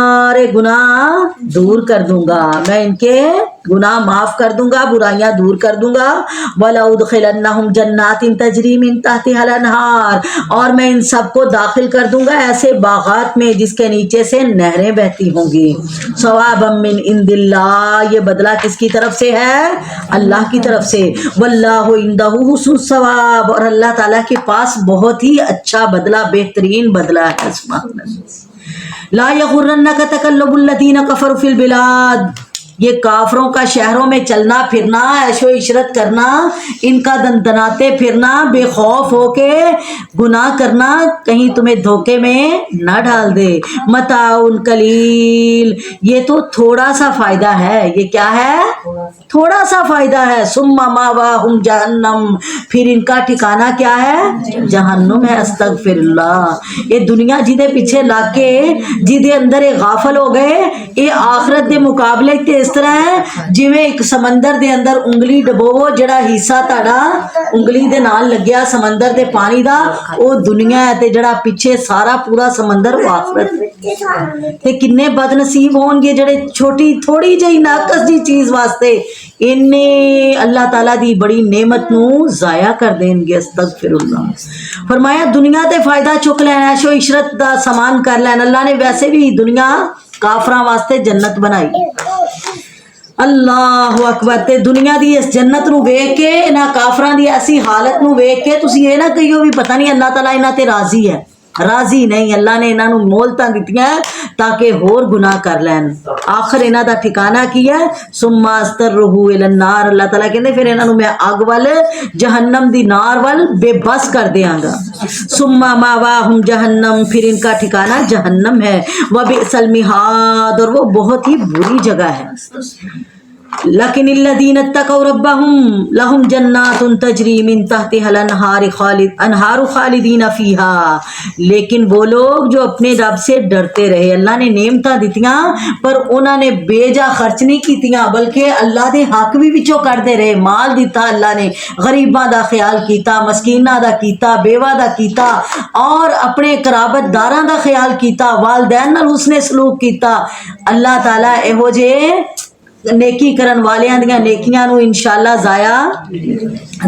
گناہ دور کر دوں گا، میں ان کے گناہ معاف کر دوں گا، برائیاں دور کر دوں گا. وَلَأُدْخِلَنَّهُمْ جَنَّاتٍ تَجْرِي مِن تَحْتِهَا الْأَنْهَارُ. اور میں ان سب کو داخل کر دوں گا ایسے باغات میں جس کے نیچے سے نہریں بہتی ہوں گی. ثوابا من عند اللہ. یہ بدلہ کس کی طرف سے ہے؟ اللہ کی طرف سے. واللہ عندہ حسن الثواب. اور اللہ تعالیٰ کے پاس بہت ہی اچھا بدلہ، بہترین بدلہ ہے. سبحان اللہ. لا یغرنک تقلب الذین کفروا فی البلاد. یہ کافروں کا شہروں میں چلنا پھرنا، عیش و عشرت کرنا، ان کا دندناتے پھرنا، بے خوف ہو کے گناہ کرنا کہیں تمہیں دھوکے میں نہ ڈال دے. متاع قلیل. یہ تو تھوڑا سا فائدہ ہے. یہ کیا ہے؟ تھوڑا سا فائدہ ہے. ثم ماواہم جہنم. پھر ان کا ٹھکانہ کیا ہے؟ جہنم ہے. استغفر اللہ. یہ دنیا جدے پیچھے لا کے جدے اندر غافل ہو گئے، یہ آخرت دے مقابلے تے اس طرح ہے جویں ایک سمندر دے اندر انگلی ڈبوو، جڑا حصہ تہاڈا انگلی دے نال لگیا سمندر دے پانی دا او دنیا ہے، تے جڑا پیچھے سارا پورا سمندر وہ آخرت. تے کنے بد نصیب ہون گے جڑے چھوٹی تھوڑی جہی ناقص جی چیز واسطے اننے اللہ تعالیٰ دی بڑی نعمت نو ضائع کر دیں گے. استغفر اللہ. فرمایا دنیا تے فائدہ چک لینا، عیش و عشرت دا سامان کر لینا. اللہ نے ویسے بھی دنیا کافراں واسطے جنت بنائی. اللہ اکبر. تے دنیا دی اس جنت نو ویکھ کے، انہاں کافراں دی ایسی حالت نو ویکھ کے تسی یہ نہ کہیو بھی پتہ نہیں اللہ تعالیٰ انہاں تے راضی ہے. راضی نہیں. اللہ نے انہاں نو مہلتاں دتیاں تاکہ ہور گناہ کر لین. آخر انہاں دا ٹھکانہ کی ہے؟ ثم استرہ الی النار. اللہ تعالیٰ کہندے پھر انہاں نو میں اگ ول، جہنم دی نار ول بے بس کر دیاں گا. ثم ماواہم جہنم. پھر ان کا ٹھکانہ جہنم ہے. وبئس المہاد. اور وہ بہت ہی بری جگہ ہے. لیکن الذین اتقوا ربهم لهم جنات تجری من تحتها الانہار خالدین فیہا. لیکن وہ لوگ جو اپنے رب سے ڈرتے رہے، اللہ نے نعمتاں دتیاں پر انہوں نے بے جا خرچ نہیں کیتیاں، بلکہ اللہ دے حق بھی وچوں کردے رہے. مال دیتا اللہ نے، غریباں دا خیال کیتا، مسکیناں دا کیتا، بیوہ دا کیتا، اور اپنے قرابت داراں دا خیال کیتا، والدین نال حسن سلوک کیتا. اللہ تعالیٰ ایہو جے نیکی کرن والیاں دیاں نیکیاں نو انشاءاللہ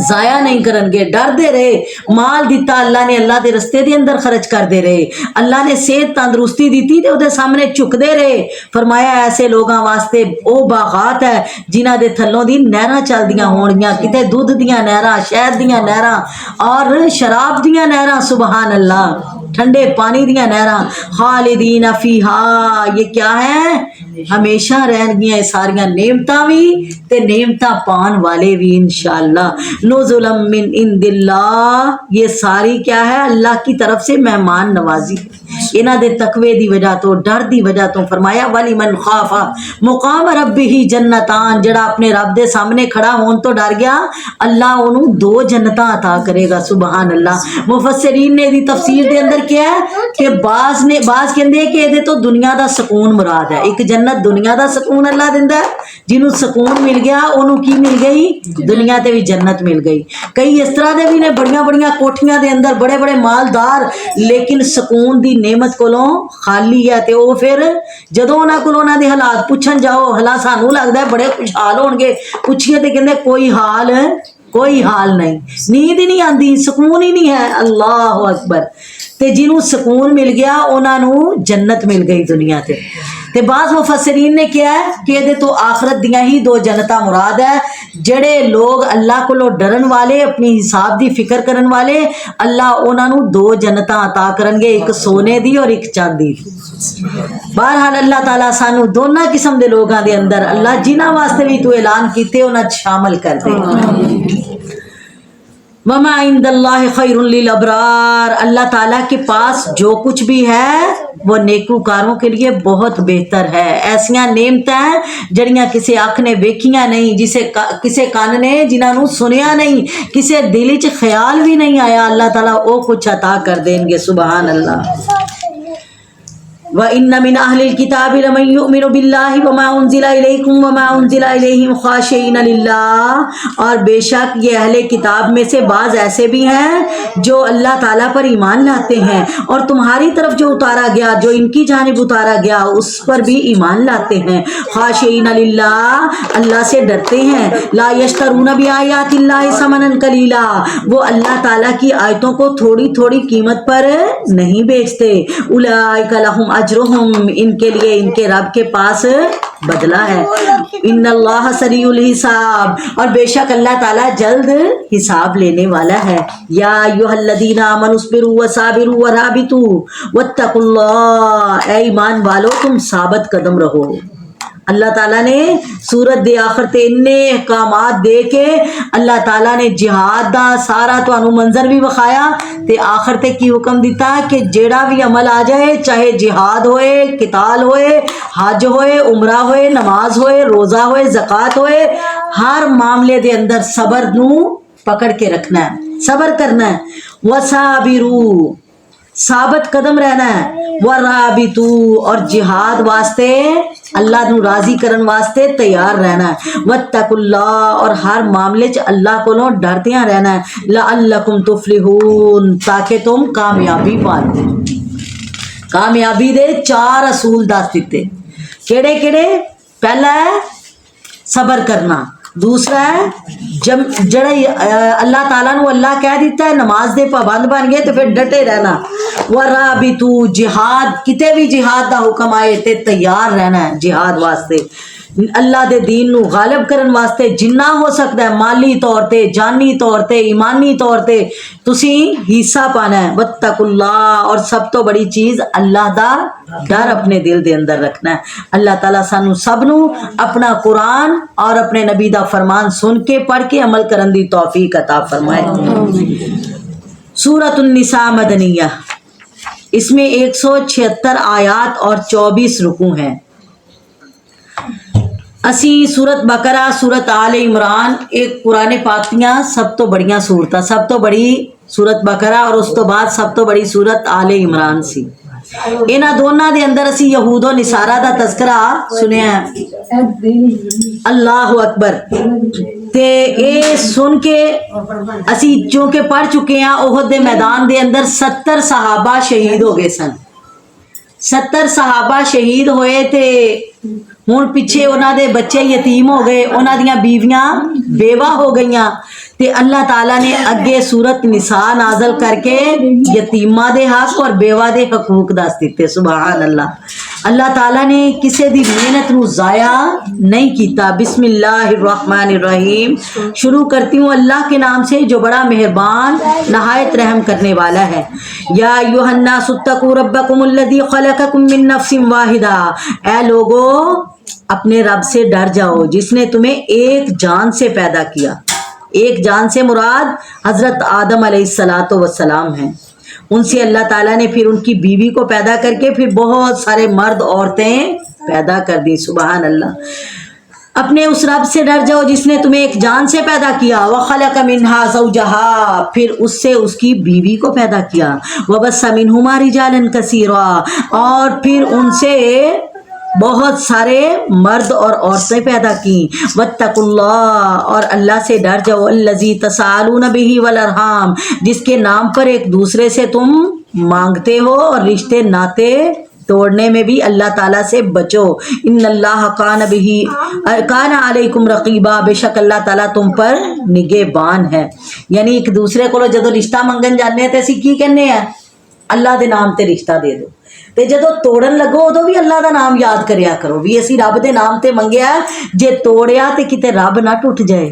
ضائع نہیں کرن گے. ڈر دے رہے. مال دیتا اللہ نے، اللہ دے رستے دے اندر خرچ کر دے رہے. اللہ نے صحت تندرستی دیتی تے اودے سامنے چک دے رہے. فرمایا ایسے لوگاں واسطے او باغات ہے جنہاں دے تھلوں دی نہراں چلدیاں ہونگیاں، کتے دودھ دیاں نہراں، شہد دیاں نہراں اور شراب دیاں نہراں. سبحان اللہ. ٹھنڈے پانی دیاں نہراں. خالدین فیہا. یہ کیا ہے؟ ہمیشہ رہن گیاں ساریاں نعمتاں بھی تے نعمتاں پان والے بھی انشاءاللہ. نزلا من عند اللہ. یہ ساری کیا ہے؟ اللہ کی طرف سے مہمان نوازی. انہاں دے تقوی دی وجہ تو، ڈر دی وجہ تو. فرمایا وَلِمَنْ خَافَ مُقَامَ رَبِّهِ جَنَّتَانِ. جڑا اپنے رب دے سامنے کھڑا ہون تو ڈر گیا، اللہ انہوں 2 جنتاں عطا کرے گا. سبحان اللہ. مفسرین نے دی تفسیر دے اندر کیا ہے کہ بعض کہندے کہ یہ تو دنیا دا سکون مراد ہے. ایک جنت دنیا دا سکون اللہ دیندا ہے, جنوں سکون مل گیا انہوں کی مل گئی, دنیا تے بھی جنت مل گئی. کئی اس طرح دے بھی نے بڑیاں بڑیاں کوٹھیاں دے اندر بڑے بڑے مالدار, لیکن سکون دی نعمت کولوں خالی ہے. تے او پھر جدوں انہاں کولوں انہاں دے حالات پوچھن جاؤ, حالات سانوں لگدا ہے بڑے خوشحال ہون گے, پوچھیے تے کہندے کوئی حال نہیں, نیند ہی نہیں آندی, سکون ہی نہیں ہے. اللہ اکبر. تے جنوں سکون مل گیا انہاں نوں جنت مل گئی دنیا تے. تے بعض مفسرین نے کیا ہے کہ یہ تو آخرت دیاں ہی دو جنتاں مراد ہے. جڑے لوگ اللہ کو ڈرن والے, اپنی حساب دی فکر کرن والے, اللہ انہاں نوں دو جنتاں عطا کرن گے, ایک سونے دی اور ایک چاندی دی. بہرحال اللہ تعالیٰ سانو دونوں قسم دے لوگاں دے اندر اللہ جنہاں واسطے بھی تو اعلان کیتے انہاں شامل کر دے. وما عند اللہ خیر للابرار, اللہ تعالیٰ کے پاس جو کچھ بھی ہے وہ نیکوکاروں کے لیے بہت بہتر ہے. ایسیاں نعمتیں جڑیاں کسے اکھ نے ویکھیاں نہیں, کسے کان نے جنہاں نوں سنیا نہیں, کسے دل وچ خیال بھی نہیں آیا, اللہ تعالیٰ او کچھ عطا کر دیں گے. سبحان اللہ. وَإِنَّ مِنْ أَهْلِ الْكِتَابِ لَمَنْ يُؤْمِنُ بِاللَّهِ وَمَا أُنزِلَ إِلَيْكُمْ وَمَا أُنزِلَ إِلَيْهِمْ خَاشِعِينَ لِلَّهِ, اور بے شک یہ اہل کتاب میں سے بعض ایسے بھی ہیں جو اللہ تعالیٰ پر ایمان لاتے ہیں, اور تمہاری طرف جو اتارا گیا, جو ان کی جانب اتارا گیا اس پر بھی ایمان لاتے ہیں. خاشعین للہ, اللہ سے ڈرتے ہیں. لا یشترون بآیات اللہ ثمنا قلیلا, وہ اللہ تعالیٰ کی آیتوں کو تھوڑی تھوڑی قیمت پر نہیں بیچتے. اولئک لہم اجرہم, ان کے لیے ان کے رب کے پاس بدلہ ہے. ان اللہ سریع الحساب, اور بے شک اللہ تعالیٰ جلد حساب لینے والا ہے. یا ایھا الذین آمنوا اصبروا وصابروا ورابطوا واتقوا اللہ, اے ایمان والو تم ثابت قدم رہو. اللہ تعالیٰ نے سورت دے آخر تے اتنے احکامات دے کے اللہ تعالیٰ نے جہاد دا سارا تو منظر بھی وکھایا, تے آخر تے کی حکم دیتا کہ جیڑا بھی عمل آ جائے, چاہے جہاد ہوئے, قتال ہوئے, حج ہوئے, عمرہ ہوئے, نماز ہوئے, روزہ ہوئے, زکوٰۃ ہوئے, ہر معاملے دے اندر صبر نوں پکڑ کے رکھنا ہے, صبر کرنا ہے. وصابروا, ثابت قدم رہنا ہے. ورابطوا, اور جہاد واسطے اللہ نو راضی کرن واسطے تیار رہنا ہے. واتقوا اللہ, اور ہر معاملے چ اللہ کو ڈرتیاں رہنا ہے. لعلکم تفلحون, تاکہ تم کامیابی پاؤ. کامیابی دے 4 اصول دس دیتے. کیڑے کیڑے؟ پہلا ہے صبر کرنا, دوسرا ہے جڑا اللہ تعالیٰ نو اللہ کہہ دیتا ہے نماز دے پابند بن گئے تو پھر ڈٹے رہنا. ورابطو, جہاد, کتے بھی جہاد دا حکم آئے تے تیار رہنا ہے جہاد واسطے. اللہ دے دین نو غالب کرن واسطے جنہ ہو سکتا ہے مالی طور تے, جانی طور تے, ایمانی طور تے تسی حصہ پانا ہے. واتقوا اللہ, اور سب تو بڑی چیز اللہ دا ڈر اپنے دل دے اندر رکھنا ہے. اللہ تعالیٰ سانو سب نو اپنا قرآن اور اپنے نبی دا فرمان سن کے پڑھ کے عمل کرن دی توفیق عطا فرمائے. سورۃ النساء مدنیہ, اس میں 176 آیات اور 24 رکوع ہیں. اسی سورت بقرہ, سورت آل عمران, ایک قرآن پاک دیاں سب تو بڑیاں سورتاں, سب تو بڑی سورت بقرہ اور اس تو بعد سب تو بڑی سورت آل عمران سی. انہاں دونوں دے اندر اسی یہود و نصارہ دا تذکرہ سنیا ہے. اللہ اکبر. تے اے سن کے اسی چونکہ پڑھ چکے ہیں احد دے میدان دے اندر 70 صحابہ شہید ہو گئے سن. 70 صحابہ شہید ہوئے تے ہن پیچھے انہاں دے بچے یتیم ہو گئے, انہاں دیاں بیویاں بیوہ ہو گئیاں. تے اللہ تعالیٰ نے اگے سورت نساء نازل کر کے یتیمہ دے حق اور بیوہ دے حقوق دس دیتے. سبحان اللہ. اللہ تعالیٰ نے کسے دی محنت نو ضائع نہیں کیتا. بسم اللہ الرحمن الرحیم, شروع کرتی ہوں اللہ کے نام سے جو بڑا مہربان نہایت رحم کرنے والا ہے. یا ایھا الناس اتقوا ربکم الذی خلقکم من نفس واحدہ, اے لوگو اپنے رب سے ڈر جاؤ جس نے تمہیں ایک جان سے پیدا کیا. ایک جان سے مراد حضرت آدم علیہ السلام ہیں. ان سے اللہ تعالیٰ نے پھر ان کی بیوی کو پیدا کر کے پھر بہت سارے مرد عورتیں پیدا کر دی. سبحان اللہ. اپنے اس رب سے ڈر جاؤ جس نے تمہیں ایک جان سے پیدا کیا، وَخَلَقَ مِنْهَا زَوْجَهَا، پھر اس سے اس کی بیوی کو پیدا کیا، وَبَثَّ مِنْهُمَا رِجَالًا كَثِيرًا، اور پھر ان سے بہت سارے مرد اور عورتیں پیدا کی، وَاتَّقُوا اللَّهَ، اور اللہ سے ڈر جاؤ، الَّذِي تَسَأَلُونَ بِهِ وَالْأَرْحَامَ، جس کے نام پر ایک دوسرے سے تم مانگتے ہو اور رشتے ناتے توڑنے میں بھی اللہ تعالیٰ سے بچو، ان اللہ کان علیکم رقیبا، بے شک اللہ تعالیٰ تم پر نگہبان ہے۔ یعنی ایک دوسرے کو جدو رشتہ منگن جانے تے اسی کی کہنے ہیں، اللہ دے نام تے رشتہ دے دو، تے جدو توڑن لگو ادو بھی اللہ دا نام یاد کریا کرو بھی اسی رب دے نام تے منگیا، جے توڑیا تے کتے رب نہ ٹوٹ جائے،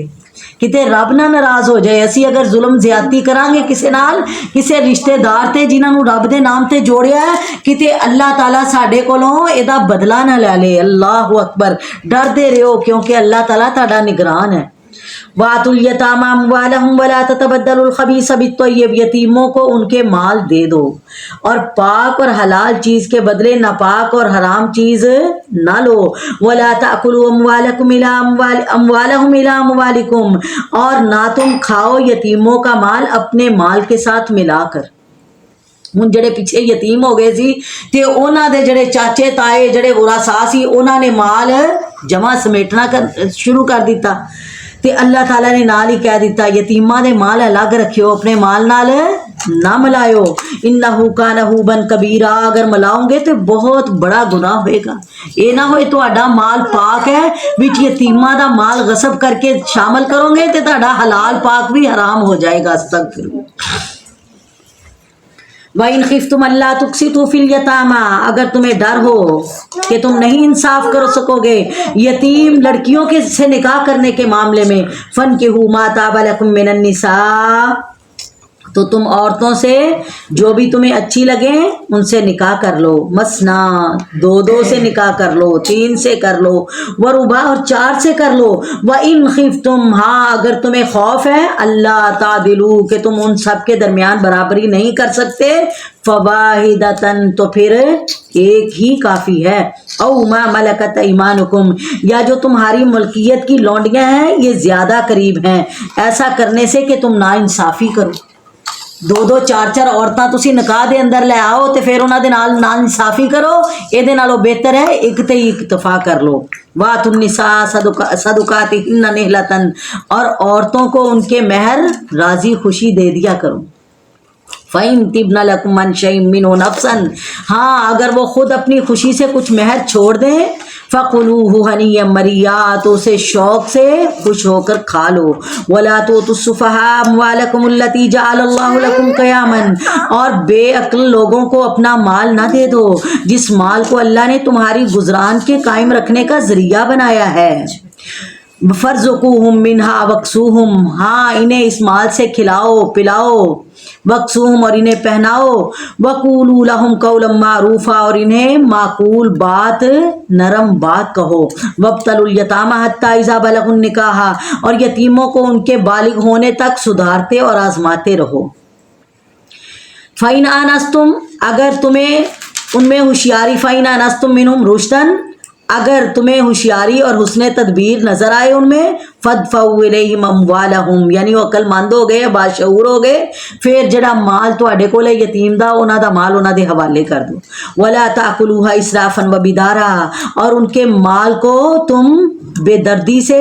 کتے رب نہ ناراض ہو جائے۔ اسی اگر ظلم زیادتی کران گے کسے نال، کسے رشتے دار تے جنہاں نو رب دے نام تے جوڑیا ہے، کتے اللہ تعالیٰ ساڈے کولوں ایدا بدلہ نہ لے لے۔ اللہ اکبر، ڈر دے رہو کیونکہ اللہ تعالیٰ تہاڈا نگران ہے۔ وَآتُوا الْيَتَامَى أَمْوَالَهُمْ وَلَا تَتَبَدَّلُوا الْخَبِيثَ بِالطَّيِّبِ، یتیموں کو ان کے مال دے دو اور پاک اور حلال چیز کے بدلے ناپاک اور حرام چیز نہ لو۔ وَلَا تَأْكُلُوا أَمْوَالَهُمْ إِلَىٰ أَمْوَالِكُمْ، اور نہ تم کھاؤ یتیموں کا مال اپنے مال کے ساتھ ملا کر۔ ہن جڑے پیچھے یتیم ہو گئے سی تے انہاں دے جڑے چاچے تائے جڑے ورثا سی انہاں نے مال جمع سمیٹنا شروع کر دیتا، تے اللہ تعالیٰ نے نال ہی کہہ دیتا یتیماں دے مال الگ رکھیو، اپنے مال نال نہ ملائیو، انہو کان حوبن کبیرہ، اگر ملاؤں گے تو بہت بڑا گناہ ہوئے گا۔ اے نہ ہوئے تہاڈا مال پاک ہے وچ یتیماں دا مال غصب کر کے شامل کرو گے تے تہاڈا حلال پاک بھی حرام ہو جائے گا۔ استغفر۔ وَإِنْ خِفْتُمْ أَلَّا تُقْسِطُوا فِي الْيَتَامَى، اگر تمہیں ڈر ہو کہ تم نہیں انصاف کر سکو گے یتیم لڑکیوں کے سے نکاح کرنے کے معاملے میں، فَانْكِحُوا مَا طَابَ لَكُم مِّنَ النِّسَاءِ، تو تم عورتوں سے جو بھی تمہیں اچھی لگیں ان سے نکاح کر لو، مثنا، دو سے نکاح کر لو، 3 سے کر لو، ورباع، اور 4 سے کر لو، وَإِنْ خِفْتُمْ، ہاں اگر تمہیں خوف ہے، اللہ تعدلوا، کہ تم ان سب کے درمیان برابری نہیں کر سکتے، فواحدۃ، تو پھر ایک ہی کافی ہے، او ما ملکت ایمانکم، یا جو تمہاری ملکیت کی لونڈیاں ہیں یہ زیادہ قریب ہیں ایسا کرنے سے کہ تم ناانصافی کرو۔ 2 4 عورتاں تسی نکاح دے اندر لے آؤ تے پھر انہاں دے نال ناانصافی کرو، اے دے نالوں بہتر ہے ایک تے اکتفا کر لو۔ وَآتُوا النِّسَاءَ صَدُقَاتِهِنَّ نِحْلَةً، اور عورتوں کو ان کے مہر راضی خوشی دے دیا کرو۔ فَإِن طِبْنَ لَكُمْ عَنْ شَيْءٍ مِّنْهُ نَفْسًا، ہاں اگر وہ خود اپنی خوشی سے کچھ مہر چھوڑ دیں، فَقُلُوهُ هَنِيًّا مَرِيًّا، تو اسے شوق سے خوش ہو کر کھا لو۔ وَلَا تُؤْتُوا السُّفَهَاءَ أَمْوَالَكُمُ الَّتِي جَعَلَ اللَّهُ لَكُمْ قِيَامًا، اور بے عقل لوگوں کو اپنا مال نہ دے دو جس مال کو اللہ نے تمہاری گزران کے قائم رکھنے کا ذریعہ بنایا ہے۔ فَارْزُقُوهُم مِّنْهَا وَاكْسُوهُم، ہاں انہیں اس مال سے کھلاؤ پلاؤ، وَاكْسُوهُم، اور انہیں پہناؤ، وَقُولُوا لَهُمْ قَوْلًا مَّعْرُوفًا، اور انہیں معقول بات نرم بات کہو۔ وَابْتَلُوا الْيَتَامَى حَتَّىٰ إِذَا بَلَغُوا النِّكَاحَ، اور یتیموں کو ان کے بالغ ہونے تک سدھارتے اور آزماتے رہو۔ فَإِنْ آنَسْتُمْ، اگر تمہیں ان میں ہوشیاری، فَإِنْ آنَسْتُمْ مِنْهُمْ رُشْدًا، اگر تمہیں ہوشیاری اور حسن تدبیر نظر آئے ان میں، فَادْفَعُوا إِلَيْهِمْ أَمْوَالَهُمْ، یعنی وہ عقل مند ہو گئے، باشعور ہو گئے، پھر جڑا مال تواڈے کول ہے یتیم دا، انہاں دا مال انہاں دے حوالے کر دو۔ وَلَا تَأْكُلُوهَا إِسْرَافًا وَبِدَارًا، اور ان کے مال کو تم بے دردی سے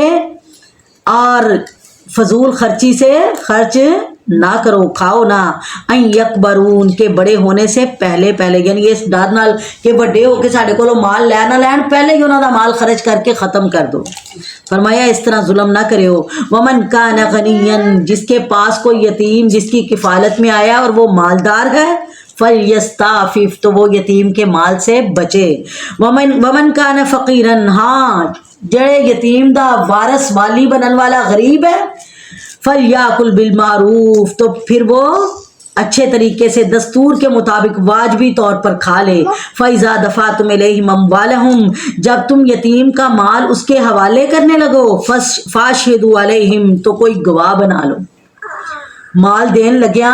اور فضول خرچی سے خرچ نہ کرو، کھاؤ نہ، ان یکبروا، ان کے بڑے ہونے سے پہلے یعنی اس ڈر نال کہ بڑے ہو کے ساڈے کولوں مال لے نہ لین، پہلے ہی انہاں دا مال خرچ کر کے ختم کر دو۔ فرمایا اس طرح ظلم نہ کریو۔ ومن کان غنیا، جس کے پاس کوئی یتیم جس کی کفالت میں آیا اور وہ مالدار ہے، فَلْيَسْتَعْفِفْ، تو وہ یتیم کے مال سے بچے۔ ومن کان فقیرا، ہاں جڑے یتیم دا وارث والی بنن والا غریب ہے، فَلْيَأْكُلْ بِالْمَعْرُوفِ، تو پھر وہ اچھے طریقے سے دستور کے مطابق واجبی طور پر کھا لے۔ فَإِذَا دَفَعْتُمْ إِلَيْهِمْ أَمْوَالَهُمْ، جب تم یتیم کا مال اس کے حوالے کرنے لگو، فَاشْهِدُوا عَلَيْهِمْ، تو کوئی گواہ بنا لو۔ مال دین لگیا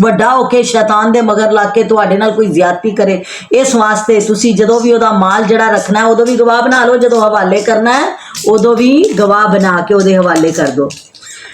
ਵੱਡਾ ਹੋ ਕੇ ਸ਼ੈਤਾਨ ਦੇ ਮਗਰ ਲੱਗ ਕੇ ਤੁਹਾਡੇ ਨਾਲ ਕੋਈ ਜ਼ਿਆਦਤੀ ਕਰੇ। ਇਸ ਵਾਸਤੇ ਤੁਸੀਂ ਜਦੋਂ ਵੀ ਉਹਦਾ ਮਾਲ ਜਿਹੜਾ ਰੱਖਣਾ ਹੈ ਉਦੋਂ ਵੀ ਗਵਾਹ ਬਣਾ ਲਓ, ਜਦੋਂ ਹਵਾਲੇ ਕਰਨਾ ਹੈ ਉਦੋਂ ਵੀ ਗਵਾਹ ਬਣਾ ਕੇ ਉਹਦੇ ਹਵਾਲੇ ਕਰ ਦਿਓ।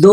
2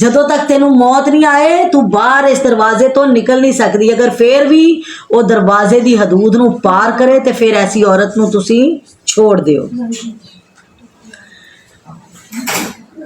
ਜਦੋਂ ਤੱਕ ਤੈਨੂੰ ਮੌਤ ਨਹੀਂ ਆਏ ਤੂੰ ਬਾਹਰ ਇਸ ਦਰਵਾਜ਼ੇ ਤੋਂ ਨਿਕਲ ਨਹੀਂ ਸਕਦੀ। ਅਗਰ ਫੇਰ ਵੀ ਉਹ ਦਰਵਾਜ਼ੇ ਦੀ ਹਦੂਦ ਨੂੰ ਪਾਰ ਕਰੇ ਤੇ ਫਿਰ ਐਸੀ ਔਰਤ ਨੂੰ ਤੁਸੀਂ ਛੋੜ ਦਿਓ।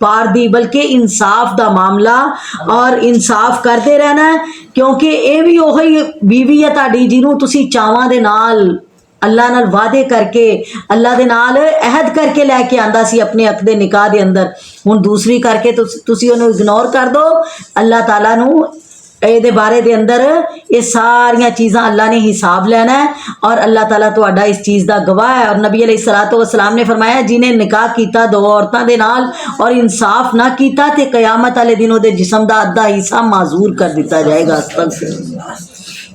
پاردی بلکہ انصاف دا معاملہ اور انصاف کرتے رہنا ہے، کیونکہ یہ بھی وہی بیوی ہے تہاڈی جنوں تسی چاواں دے نال اللہ نال وعدے کر کے اللہ دے نال عہد کر کے لے کے آندا سی اپنے عقد نکاح دے اندر، ہن دوسری کر کے تسی انہوں اگنور کر دو۔ اللہ تعالیٰ نو اے دے بارے دے اندر یہ ساریاں چیزاں اللہ نے حساب لینا ہے، اور اللہ تعالیٰ تہاڈا اس چیز دا گواہ ہے۔ اور نبی علیہ الصلوۃ والسلام نے فرمایا جنہیں نکاح کیتا دو عورتاں دے نال اور انصاف نہ کیتا تے قیامت والے دن دے جسم دا ادھا حصہ معذور کر دیتا جائے گا۔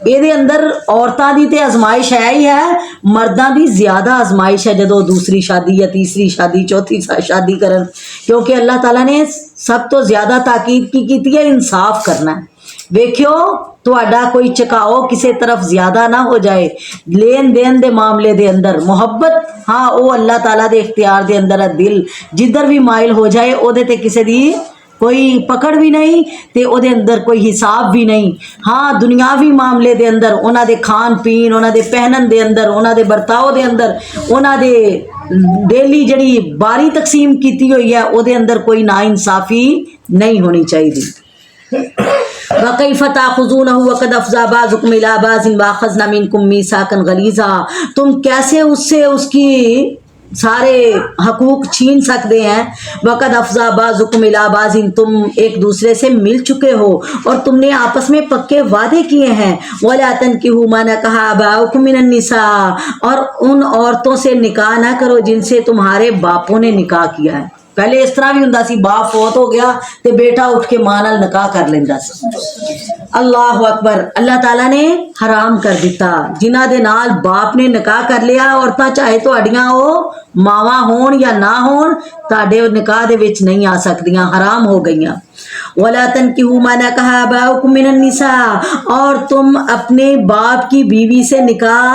یہ دے اندر عورتاں دی تے آزمائش ہے ہی ہے، مرداں دی زیادہ آزمائش ہے جدو دوسری شادی یا تیسری شادی چوتھی شادی کرن، کیونکہ اللہ تعالیٰ نے سب تو زیادہ تاکید کی کیتی ہے انصاف کرنا ہے۔ ویکھیو تہاڈا کوئی چکاؤ کسی طرف زیادہ نہ ہو جائے، لین دین دے معاملے دے اندر محبت ہاں او اللہ تعالیٰ دے اختیار دے اندر ہے، دل جدھر بھی مائل ہو جائے او دے تے کسی دی کوئی پکڑ بھی نہیں تے او دے اندر کوئی حساب بھی نہیں۔ ہاں دنیاوی معاملے دے اندر انہاں دے کھان پین، انہاں دے پہنن دے اندر، انہاں دے برتاؤ دے اندر، انہاں دے ڈیلی جڑی باری تقسیم کیتی ہوئی ہے او دے اندر کوئی نا انصافی نہیں ہونی چاہیے۔ وَكَيْفَ تَأْخُذُونَهُ وَقَدْ أَفْضَىٰ بَعْضُكُمْ إِلَىٰ بَعْضٍ وَأَخَذْنَا مِنكُم مِّيثَاقًا غَلِيظًا، تم کیسے اس سے اس کی سارے حقوق چھین سکتے ہیں؟ وَقَدْ أَفْضَىٰ بَعْضُكُمْ إِلَىٰ بَعْضٍ، تم ایک دوسرے سے مل چکے ہو اور تم نے آپس میں پکے وعدے کیے ہیں۔ وَلَا تَنكِحُوا مَا نَكَحَ آبَاؤُكُم مِّنَ النِّسَاءِ، اور ان عورتوں سے نکاح نہ کرو جن سے تمہارے باپوں نے نکاح کیا ہے۔ پہلے اس طرح بھی ہوندا سی باپ فوت ہو گیا تے بیٹا اٹھ کے ماں نال نکاح کر لیندا سی۔ اللہ اکبر، اللہ تعالیٰ نے حرام کر دیتا جنہاں دے نال باپ نے نکاح کر لیا، عورتاں چاہے تہاڈیاں او ماواں ہون یا نہ ہون تہاڈے نکاح دے وچ نہیں آ سکدیاں، حرام ہو گئیاں۔ وَلَا تَنكِحُوا مَا نَكَحَ آبَاؤُكُم مِّنَ النِّسَاءِ، اور تم اپنے باپ کی بیوی سے نکاح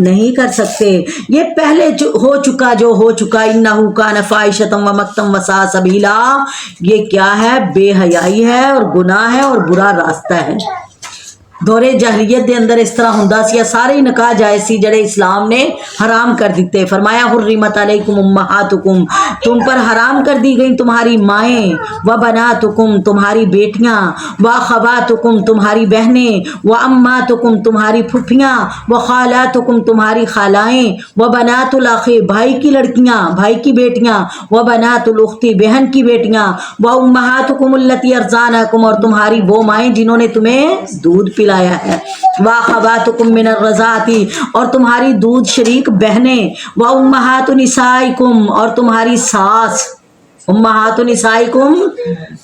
نہیں کر سکتے، یہ پہلے ہو چکا جو ہو چکا۔ إِنَّهُ كَانَ فَاحِشَةً وَمَقْتًا وَسَاءَ سَبِيلًا، یہ کیا ہے؟ بے حیائی ہے اور گناہ ہے اور برا راستہ ہے۔ دور جاہلیت دے اندر اس طرح ہوندا سی، سارے نکاح جائز سی جڑے اسلام نے حرام کر دیتے۔ فرمایا حرمت علیکم امہاتکم، تم پر حرام کر دی گئی تمہاری مائیں، وبناتکم تمہاری بیٹیاں، واخواتکم تمہاری بہنیں، واماتکم تمہاری پھپھیاں، وخالاتکم تمہاری خالائیں، وبنات الاخ بھائی کی لڑکیاں بھائی کی بیٹیاں، وبنات الاخت بہن کی بیٹیاں، وامہاتکم اللاتی ارضعنکم اور تمہاری وہ مائیں جنہوں نے تمہیں دودھ پلایا ہے، واخواتکم من الرضاعۃ اور تمہاری دودھ شریک بہنیں، وامہات نسائکم اور تمہاری ساس، امہات نسائکم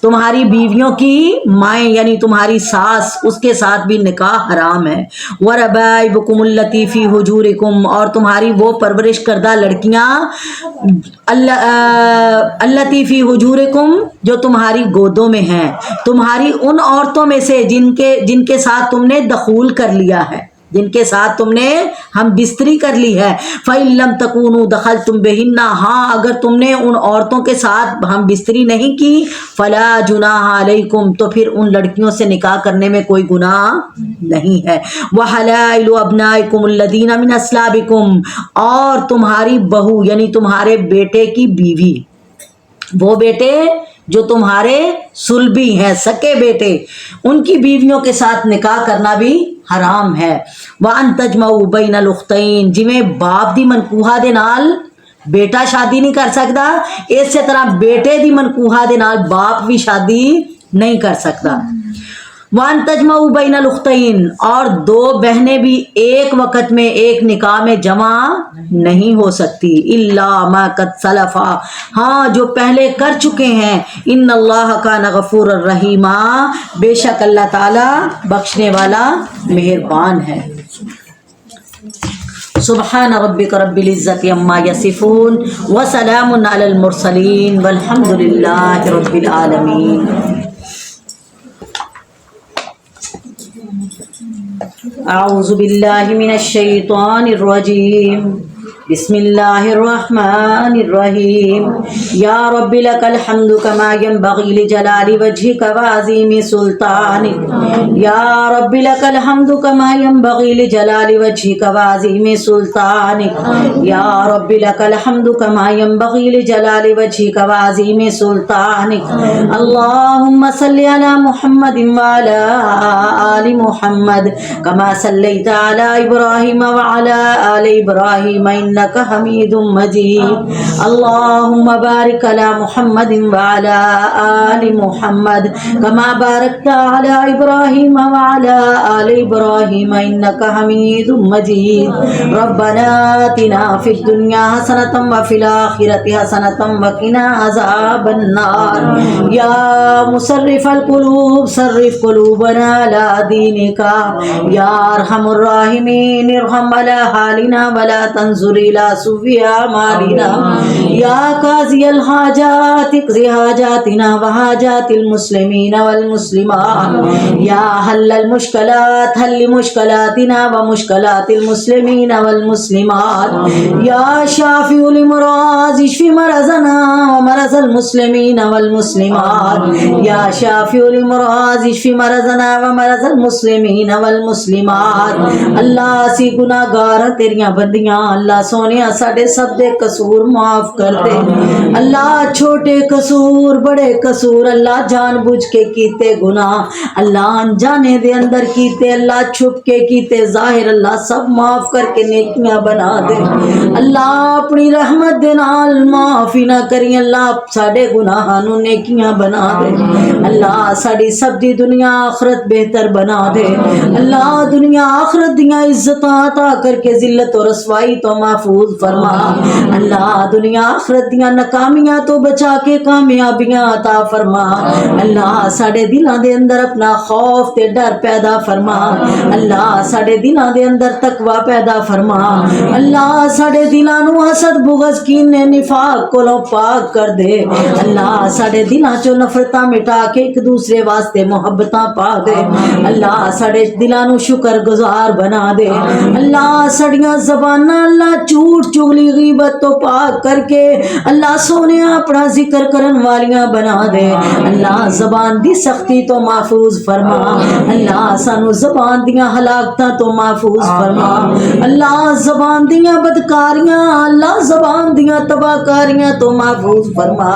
تمہاری بیویوں کی مائیں یعنی تمہاری ساس، اس کے ساتھ بھی نکاح حرام ہے۔ وربائبکم اللاتی فی حجورکم اور تمہاری وہ پرورش کردہ لڑکیاں، اللاتی فی حجورکم جو تمہاری گودوں میں ہیں، تمہاری ان عورتوں میں سے جن کے ساتھ تم نے دخول کر لیا ہے، جن کے ساتھ تم نے ہم بستری کر لی ہے۔ فَإِن لَمْ تَكُونُوا دَخَلْتُمْ بِهِنَّ، ہاں اگر تم نے ان عورتوں کے ساتھ ہم بستری نہیں کی، فَلَا جُنَاحَ عَلَيْكُمْ تو پھر ان لڑکیوں سے نکاح کرنے میں کوئی گناہ نہیں ہے۔ وَحَلَائِلُ أَبْنَائِكُمُ الَّذِينَ مِنْ أَصْلَابِكُمْ اور تمہاری بہو یعنی تمہارے بیٹے کی بیوی، وہ بیٹے جو تمہارے سلبی ہیں سکے بیٹے، ان کی بیویوں کے ساتھ نکاح کرنا بھی حرام ہے۔ وَأَن تَجْمَعُوا بَيْنَ الْأُخْتَيْنِ جویں باپ دی منکوحہ دے نال بیٹا شادی نہیں کر سکتا، اسی طرح بیٹے دی منکوحہ دے نال باپ بھی شادی نہیں کر سکتا۔ وَأَن تَجْمَعُوا بَيْنَ الْأُخْتَيْنِ اور دو بہنیں بھی ایک وقت میں ایک نکاح میں جمع نہیں ہو سکتی، إِلَّا مَا قَدْ سَلَفَ ہاں جو پہلے کر چکے ہیں۔ إِنَّ اللَّهَ كَانَ غَفُورًا رَحِيمًا بے شک اللہ تعالی بخشنے والا مہربان ہے۔ سبحان ربک رب العزت عما یصفون وسلام علی المرسلین والحمد للہ رب العالمین۔ اعوذ باللہ من الشیطان الرجیم بسم الله الرحمن الرحيم يا رب لك الحمد كما ينبغي لجلال وجهك وعظيم سلطانك يا رب لك الحمد كما ينبغي لجلال وجهك وعظيم سلطانك يا رب لك الحمد كما ينبغي لجلال وجهك وعظيم سلطانك اللهم صل على محمد وعلى آل محمد كما صليت على إبراهيم وعلى آل إبراهيم إنك حميد مجيد اللهم بارك على محمد وعلى آل محمد كما باركت على إبراهيم وعلى آل إبراهيم إنك حميد مجيد ربنا آتنا في الدنيا حسنة وفي الآخرة حسنة وقنا عذاب النار يا مصرف القلوب صرف قلوبنا على دينك يا أرحم الراحمين ارحم على حالنا ولا تنظر إلى سوء أعمالنا يا قاضي الحاجات اقض حاجاتنا وحاجات المسلمين والمسلمات يا حل المشكلات حل مشكلاتنا ومشكلات المسلمين والمسلمات يا شافي الأمراض اشف مرضنا ومرض المسلمين والمسلمات يا شافي الأمراض اشف مرضنا ومرض المسلمين والمسلمات اللہ اسی گناہگار تیریاں بندیاں اللہ سونیا ساڈے سب دے قصور معاف کر دے اللہ چھوٹے قصور بڑے قصور اللہ جان بوجھ کے کیتے گناہ اللہ انجانے دے اندر کیتے اللہ چھپ کے کیتے ظاہر اللہ سب معاف کر کے نیکیاں بنا دے اللہ اپنی رحمت دے نال معافی نہ کری اللہ ساڈے گناہاں نو نیکیاں بنا دے اللہ ساڈی سب دی دنیا آخرت بہتر بنا دے اللہ دنیا آخرت دیاں عزتاں عطا کر کے ذلت و رسوائی تو محفوظ فرما اللہ دنیا آخرت دیاں ناکامیاں تو بچا کے کامیابیاں عطا فرما اللہ ساڈے دلاں دے اندر اپنا خوف تے ڈر پیدا فرما اللہ ساڈے دلاں دے اندر تقوی پیدا فرما اللہ ساڈے دلاں نو حسد بغض کینے نفاق کولوں پاک کر دے اللہ ساڈے دلاں چوں نفرتاں مٹا کے ایک دوسرے واسطے محبتاں پا دے اللہ ساڈے دلاں نو شکر گزار بنا دے اللہ سڑیاں زباناں اللہ جھوٹ چغلی غیبت تو پاک کر کے اللہ سونے اپنا ذکر کرن والیاں بنا دے اللہ زبان دی سختی تو محفوظ فرما اللہ سانو زبان دیاں ہلاکتاں تو محفوظ فرما اللہ زبان دیاں بدکاریاں اللہ زبان دیاں تباہکاریاں تو محفوظ فرما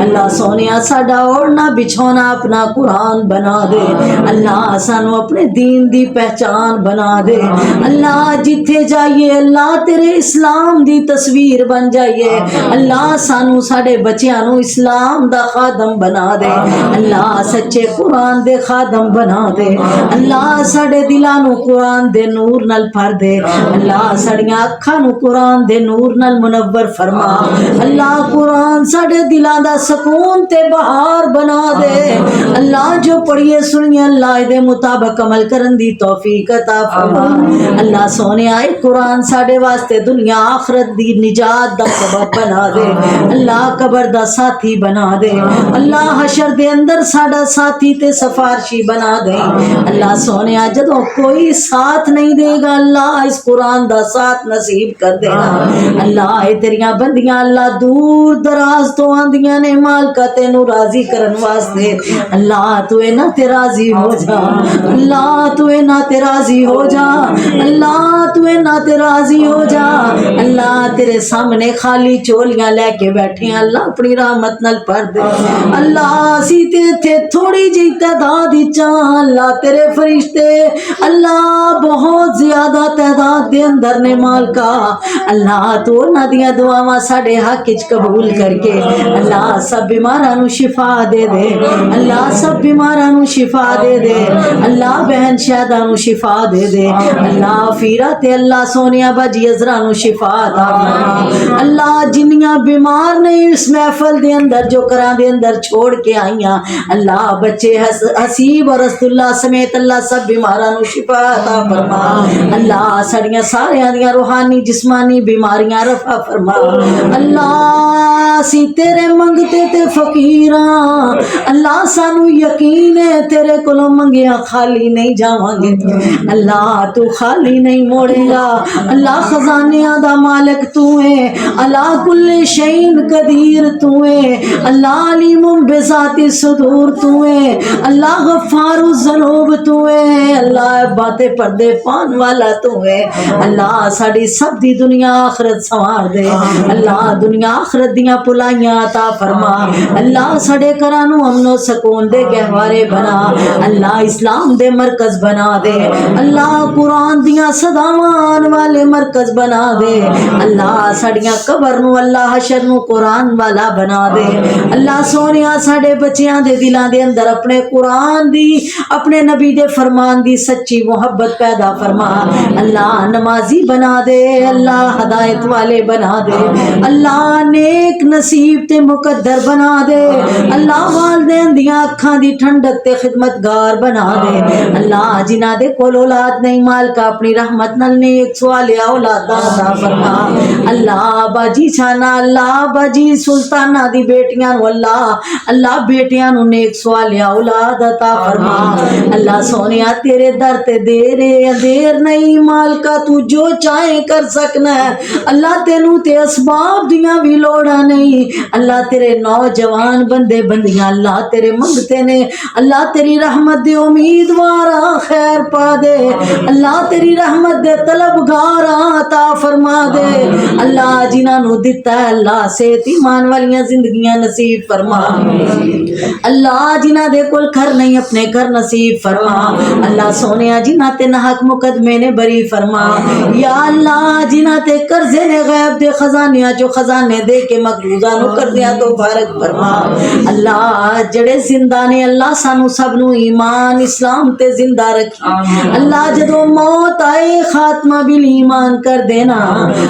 اللہ سونے ساڈا اوڑھنا بچھونا اپنا قرآن بنا دے اللہ سانو اپنے دین دی پہچان بنا دے اللہ جتھے جائیے اللہ تیرے اسلام دی تصویر بن جائیے اللہ سانو ساڈے بچیاں نو اسلام دا خادم بنا دے اللہ سچے قرآن دے خادم بنا دے اللہ ساڈے دلاں نو قرآن دے نور نال بھر دے اللہ ساڈیاں اکھاں نو قرآن دے نور نال منور فرما اللہ قرآن ساڈے دلاں دا سکون تے بہار بنا دے اللہ جو پڑھیے سنیے اللہ دے مطابق عمل کرن دی توفیق عطا فرما اللہ سونے آئے قرآن ساڈے واسطے دنیا آخرت دی نجات دا سبب بنا دے اللہ قبر دا ساتھی بنا دے اللہ حشر دے اندر ساڈا ساتھی تے سفارشی بنا دے اللہ سونے جدوں کوئی ساتھ نہیں دے گا اللہ اس قرآن دا ساتھ نصیب کر دینا اللہ اے تیریاں بندیاں اللہ دور دراز تو آندیاں نے مالکا تینو راضی کرن واسطے اللہ تو اے نہ تے راضی ہو جا اللہ تو اے نہ تے راضی ہو جا اللہ تو اے نہ تے راضی ہو جا اللہ تیرے سامنے خالی چولیاں لے کے بیٹھے ہیں اللہ اپنی رحمت نال بھر دے اللہ اسی تے تھوڑی جی تعداد چاں اللہ تیرے فرشتے اللہ بہت زیادہ تعداد دے اندر نے مالکا اللہ تو نہ دیاں دعاواں ساڈے حق وچ قبول کر کے اللہ سب بیماراں نو شفا دے دے اللہ سب بیماراں نو شفا دے دے اللہ بہن شہدا نو شفا دے دے اللہ فیرا تے اللہ سونیا باجی ازرا نو شفا عطا فرما اللہ جنیاں بیمار نہیں اس محفل دے اندر جو کراں دے اندر چھوڑ کے آئیاں اللہ بچے حسیب اور رسول اللہ سمیت اللہ سب بیماراں نو شفا عطا فرما اللہ سڑیاں ساریاں دیاں روحانی جسمانی بیماریاں رفع فرما اللہ سی تیرے منگتے تے فقیراں اللہ سانو یقین ہے تیرے کولوں منگیا خالی نہیں جاواں گے اللہ تو خالی نہیں موڑے گا اللہ خزانے شیاں دا مالک تو ہے اللہ کل شین قدیر تو ہے اللہ علیم بذات صدور تو ہے اللہ غفار الذنوب تو ہے اللہ باتیں پردے پان والا تو ہے اللہ ساڑی سب دی دنیا آخرت سوار دے اللہ دنیا آخرت دیاں پلائیاں عطا فرما اللہ سڑے کرانو امن و سکون دے گہوارے بنا اللہ اسلام دے مرکز بنا دے اللہ قرآن دیاں صداوان والے مرکز بنا دے اللہ سڑیاں قبر نو اللہ حشر نو قرآن والا بنا دے اللہ سونیاں ساڑے بچیاں دے دلاں دے اندر اپنے قرآن دی اپنے نبی دے فرمان دی سچی محبت پیدا فرما اللہ نمازی بنا دے اللہ ہدایت والے بنا دے اللہ نیک نصیب تے مقدر بنا دے اللہ والدین دیاں اکھاں دی ٹھنڈک تے خدمتگار بنا دے اللہ جنہ دے کول اولاد نہیں مالکا اپنی رحمت نال نیک سوالیا اولاد عطا فرما اللہ باجی چھانا اللہ باجی سلطانہ دی بیٹیاں نو اللہ بیٹیاں نو نیک سوالیا اولاد عطا فرما اللہ سونیا تیرے در تے دیر نہیں مالکا تو جو چاہے کر سکنا ہے اللہ تینوں تے اسباب دیاں بھی لوڑا نہیں اللہ تیرے نوجوان بندے بندیاں اللہ تیرے منگتے نے اللہ تیری رحمت دے امیدوارا خیر پا دے اللہ تیری رحمت دے طلبگارا عطا فرما دے اللہ جنہاں نو دیتا ہے اللہ صحت ایمان والیاں زندگیاں نصیب فرما اللہ جنہاں دے کول گھر نہیں اپنے گھر نصیب فرما اللہ سونیا جنہاں تے نحق مقدمے نے بری فرما یا اللہ جنہاں تے قرضے نے غیب دے خزانیاں جو خزانے دے کے مقروضہ نو قرضیاں تو بارک فرما اللہ جڑے زندہ نے اللہ سانو سب نو ایمان اسلام تے زندہ رکھی اللہ جدو موت آئے خاتمہ بل ایمان کر دینا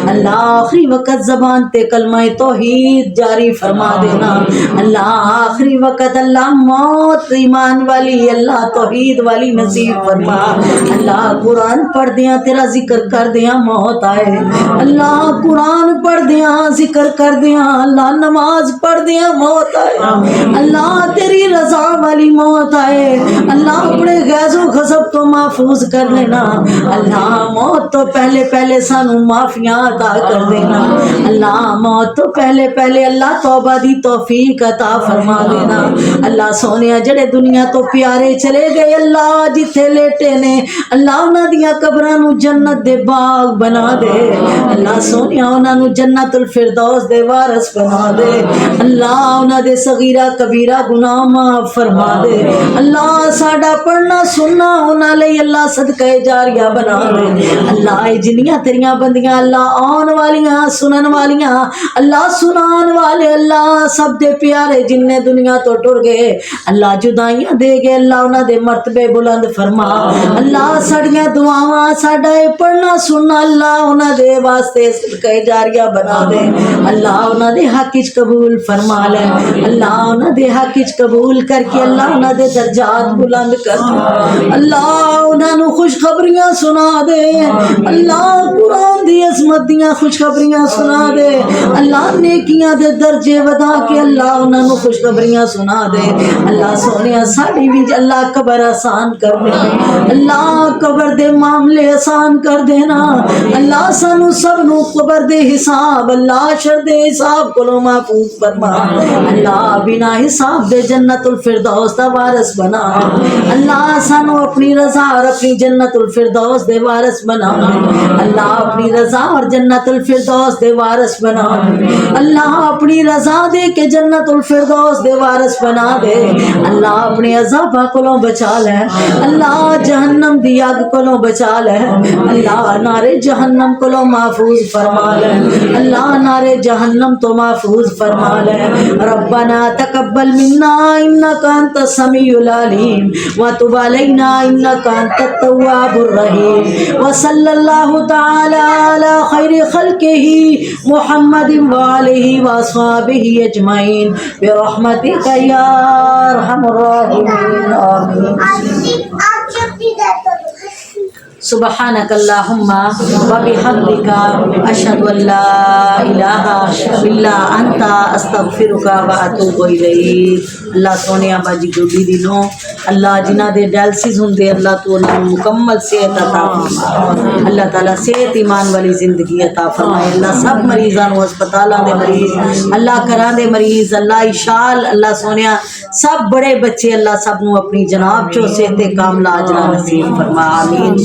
اللہ آخری وقت زبان تے کلمہ توحید جاری فرما دینا اللہ آخری وقت اللہ موت ایمان والی اللہ توحید والی نصیب فرما اللہ قرآن پڑھ دیاں تیرا ذکر کر دیاں موت آئے اللہ قرآن پڑھ دیاں ذکر کر دیاں اللہ نماز پڑھ دیاں موت آئے اللہ تیری رضا والی موت آئے اللہ اپنے غیظ و غضب تو محفوظ کر لینا اللہ موت تو پہلے سانو معافیاں عطا کر دینا اللہ موت تو پہلے اللہ توبہ دی توفیق عطا فرما دینا اللہ سونیا جڑے دنیا تو پیارے چلے گئے اللہ جتھے لیٹے نے اللہ انہاں دیاں قبراں نو جنت دے باغ بنا دے اللہ سونیا انہاں نو جنت الفردوس دے وارث بنا دے اللہ انہاں دے صغیرہ کبیرہ گناہ معاف فرما دے اللہ ساڈا پڑھنا سننا انہاں لئی اللہ صدقہ جاریہ بنا دے اللہ اے جنیاں تیریاں بندیاں اللہ آن والیاں سنن والیاں اللہ سنان والے اللہ سب دے پیارے جن نے دنیا تو ٹر گئے اللہ جدائیاں دے گئے اللہ انہاں دے مرتبے بلند فرما اللہ ساڈیاں دعاواں ساڈا اے پڑھنا سننا اللہ انہاں دے واسطے صدقہ جاریہ بنا دے اللہ انہاں دے حق وچ قبول فرما لے اللہ انہاں دے حق وچ قبول کر کے اللہ انہاں دے درجات بلند کر دے اللہ انہاں نو خوشخبریاں سنا دے اللہ قرآن دی عظمت دیاں خوشخبریاں سنا دے اللہ نیکیاں دے درجے ودا کے اللہ انہاں نو خوشخبریاں سنا دے اللہ سونیا ساڈی بھی اللہ قبر آسان کر دے اللہ قبر دے معاملے آسان کر دینا اللہ سانو سب نو قبر دے حساب اللہ شر دے حساب کو محفوظ فرما اللہ بنا حساب دے جنت الفردوس دا وارث بنا اللہ سانو اپنی رضا اور اپنی جنت الفردوس دے وارث بنا اللہ اپنی رضا اور جنت الفردوس دے وارث بنا اللہ اپنی رضا دے کے جنت الفردوس دے وارث بنا دے اللہ اپنے عذاب کو بچا لے اللہ جہنم دی آگ کو بچا لے اللہ نارے جہنم کو محفوظ فرما لے اللہ نارے جہنم تو محفوظ فرما لے ربنا تقبل منا انک انت السمیع العلیم وتب علینا انک انت التواب الرحیم وصلی اللہ تعالی علی خیر خلقہ محمد وآلہ واصحابہ اجمعین برحمتک یا ارحم الراحمین آمین سبحانک اللہم و بحمدک اشہد ان لا الہ الا انت استغفرک و اتوب الیک۔ اللہ سونے باجی گڈی دی نو اللہ جنہ دے ڈائلسس ہوندے اللہ تو انہاں نوں مکمل صحت عطا فرما، اللہ تعالیٰ صحت ایمان والی زندگی عطا فرمائے۔ اللہ سب مریضاں نوں ہسپتالاں دے مریض، اللہ گھراں دے مریض، اللہ اشال اللہ سونیا سب بڑے بچے اللہ سب نوں اپنی جناب چو صحت کاملہ اجرا نصیب فرما، آمین۔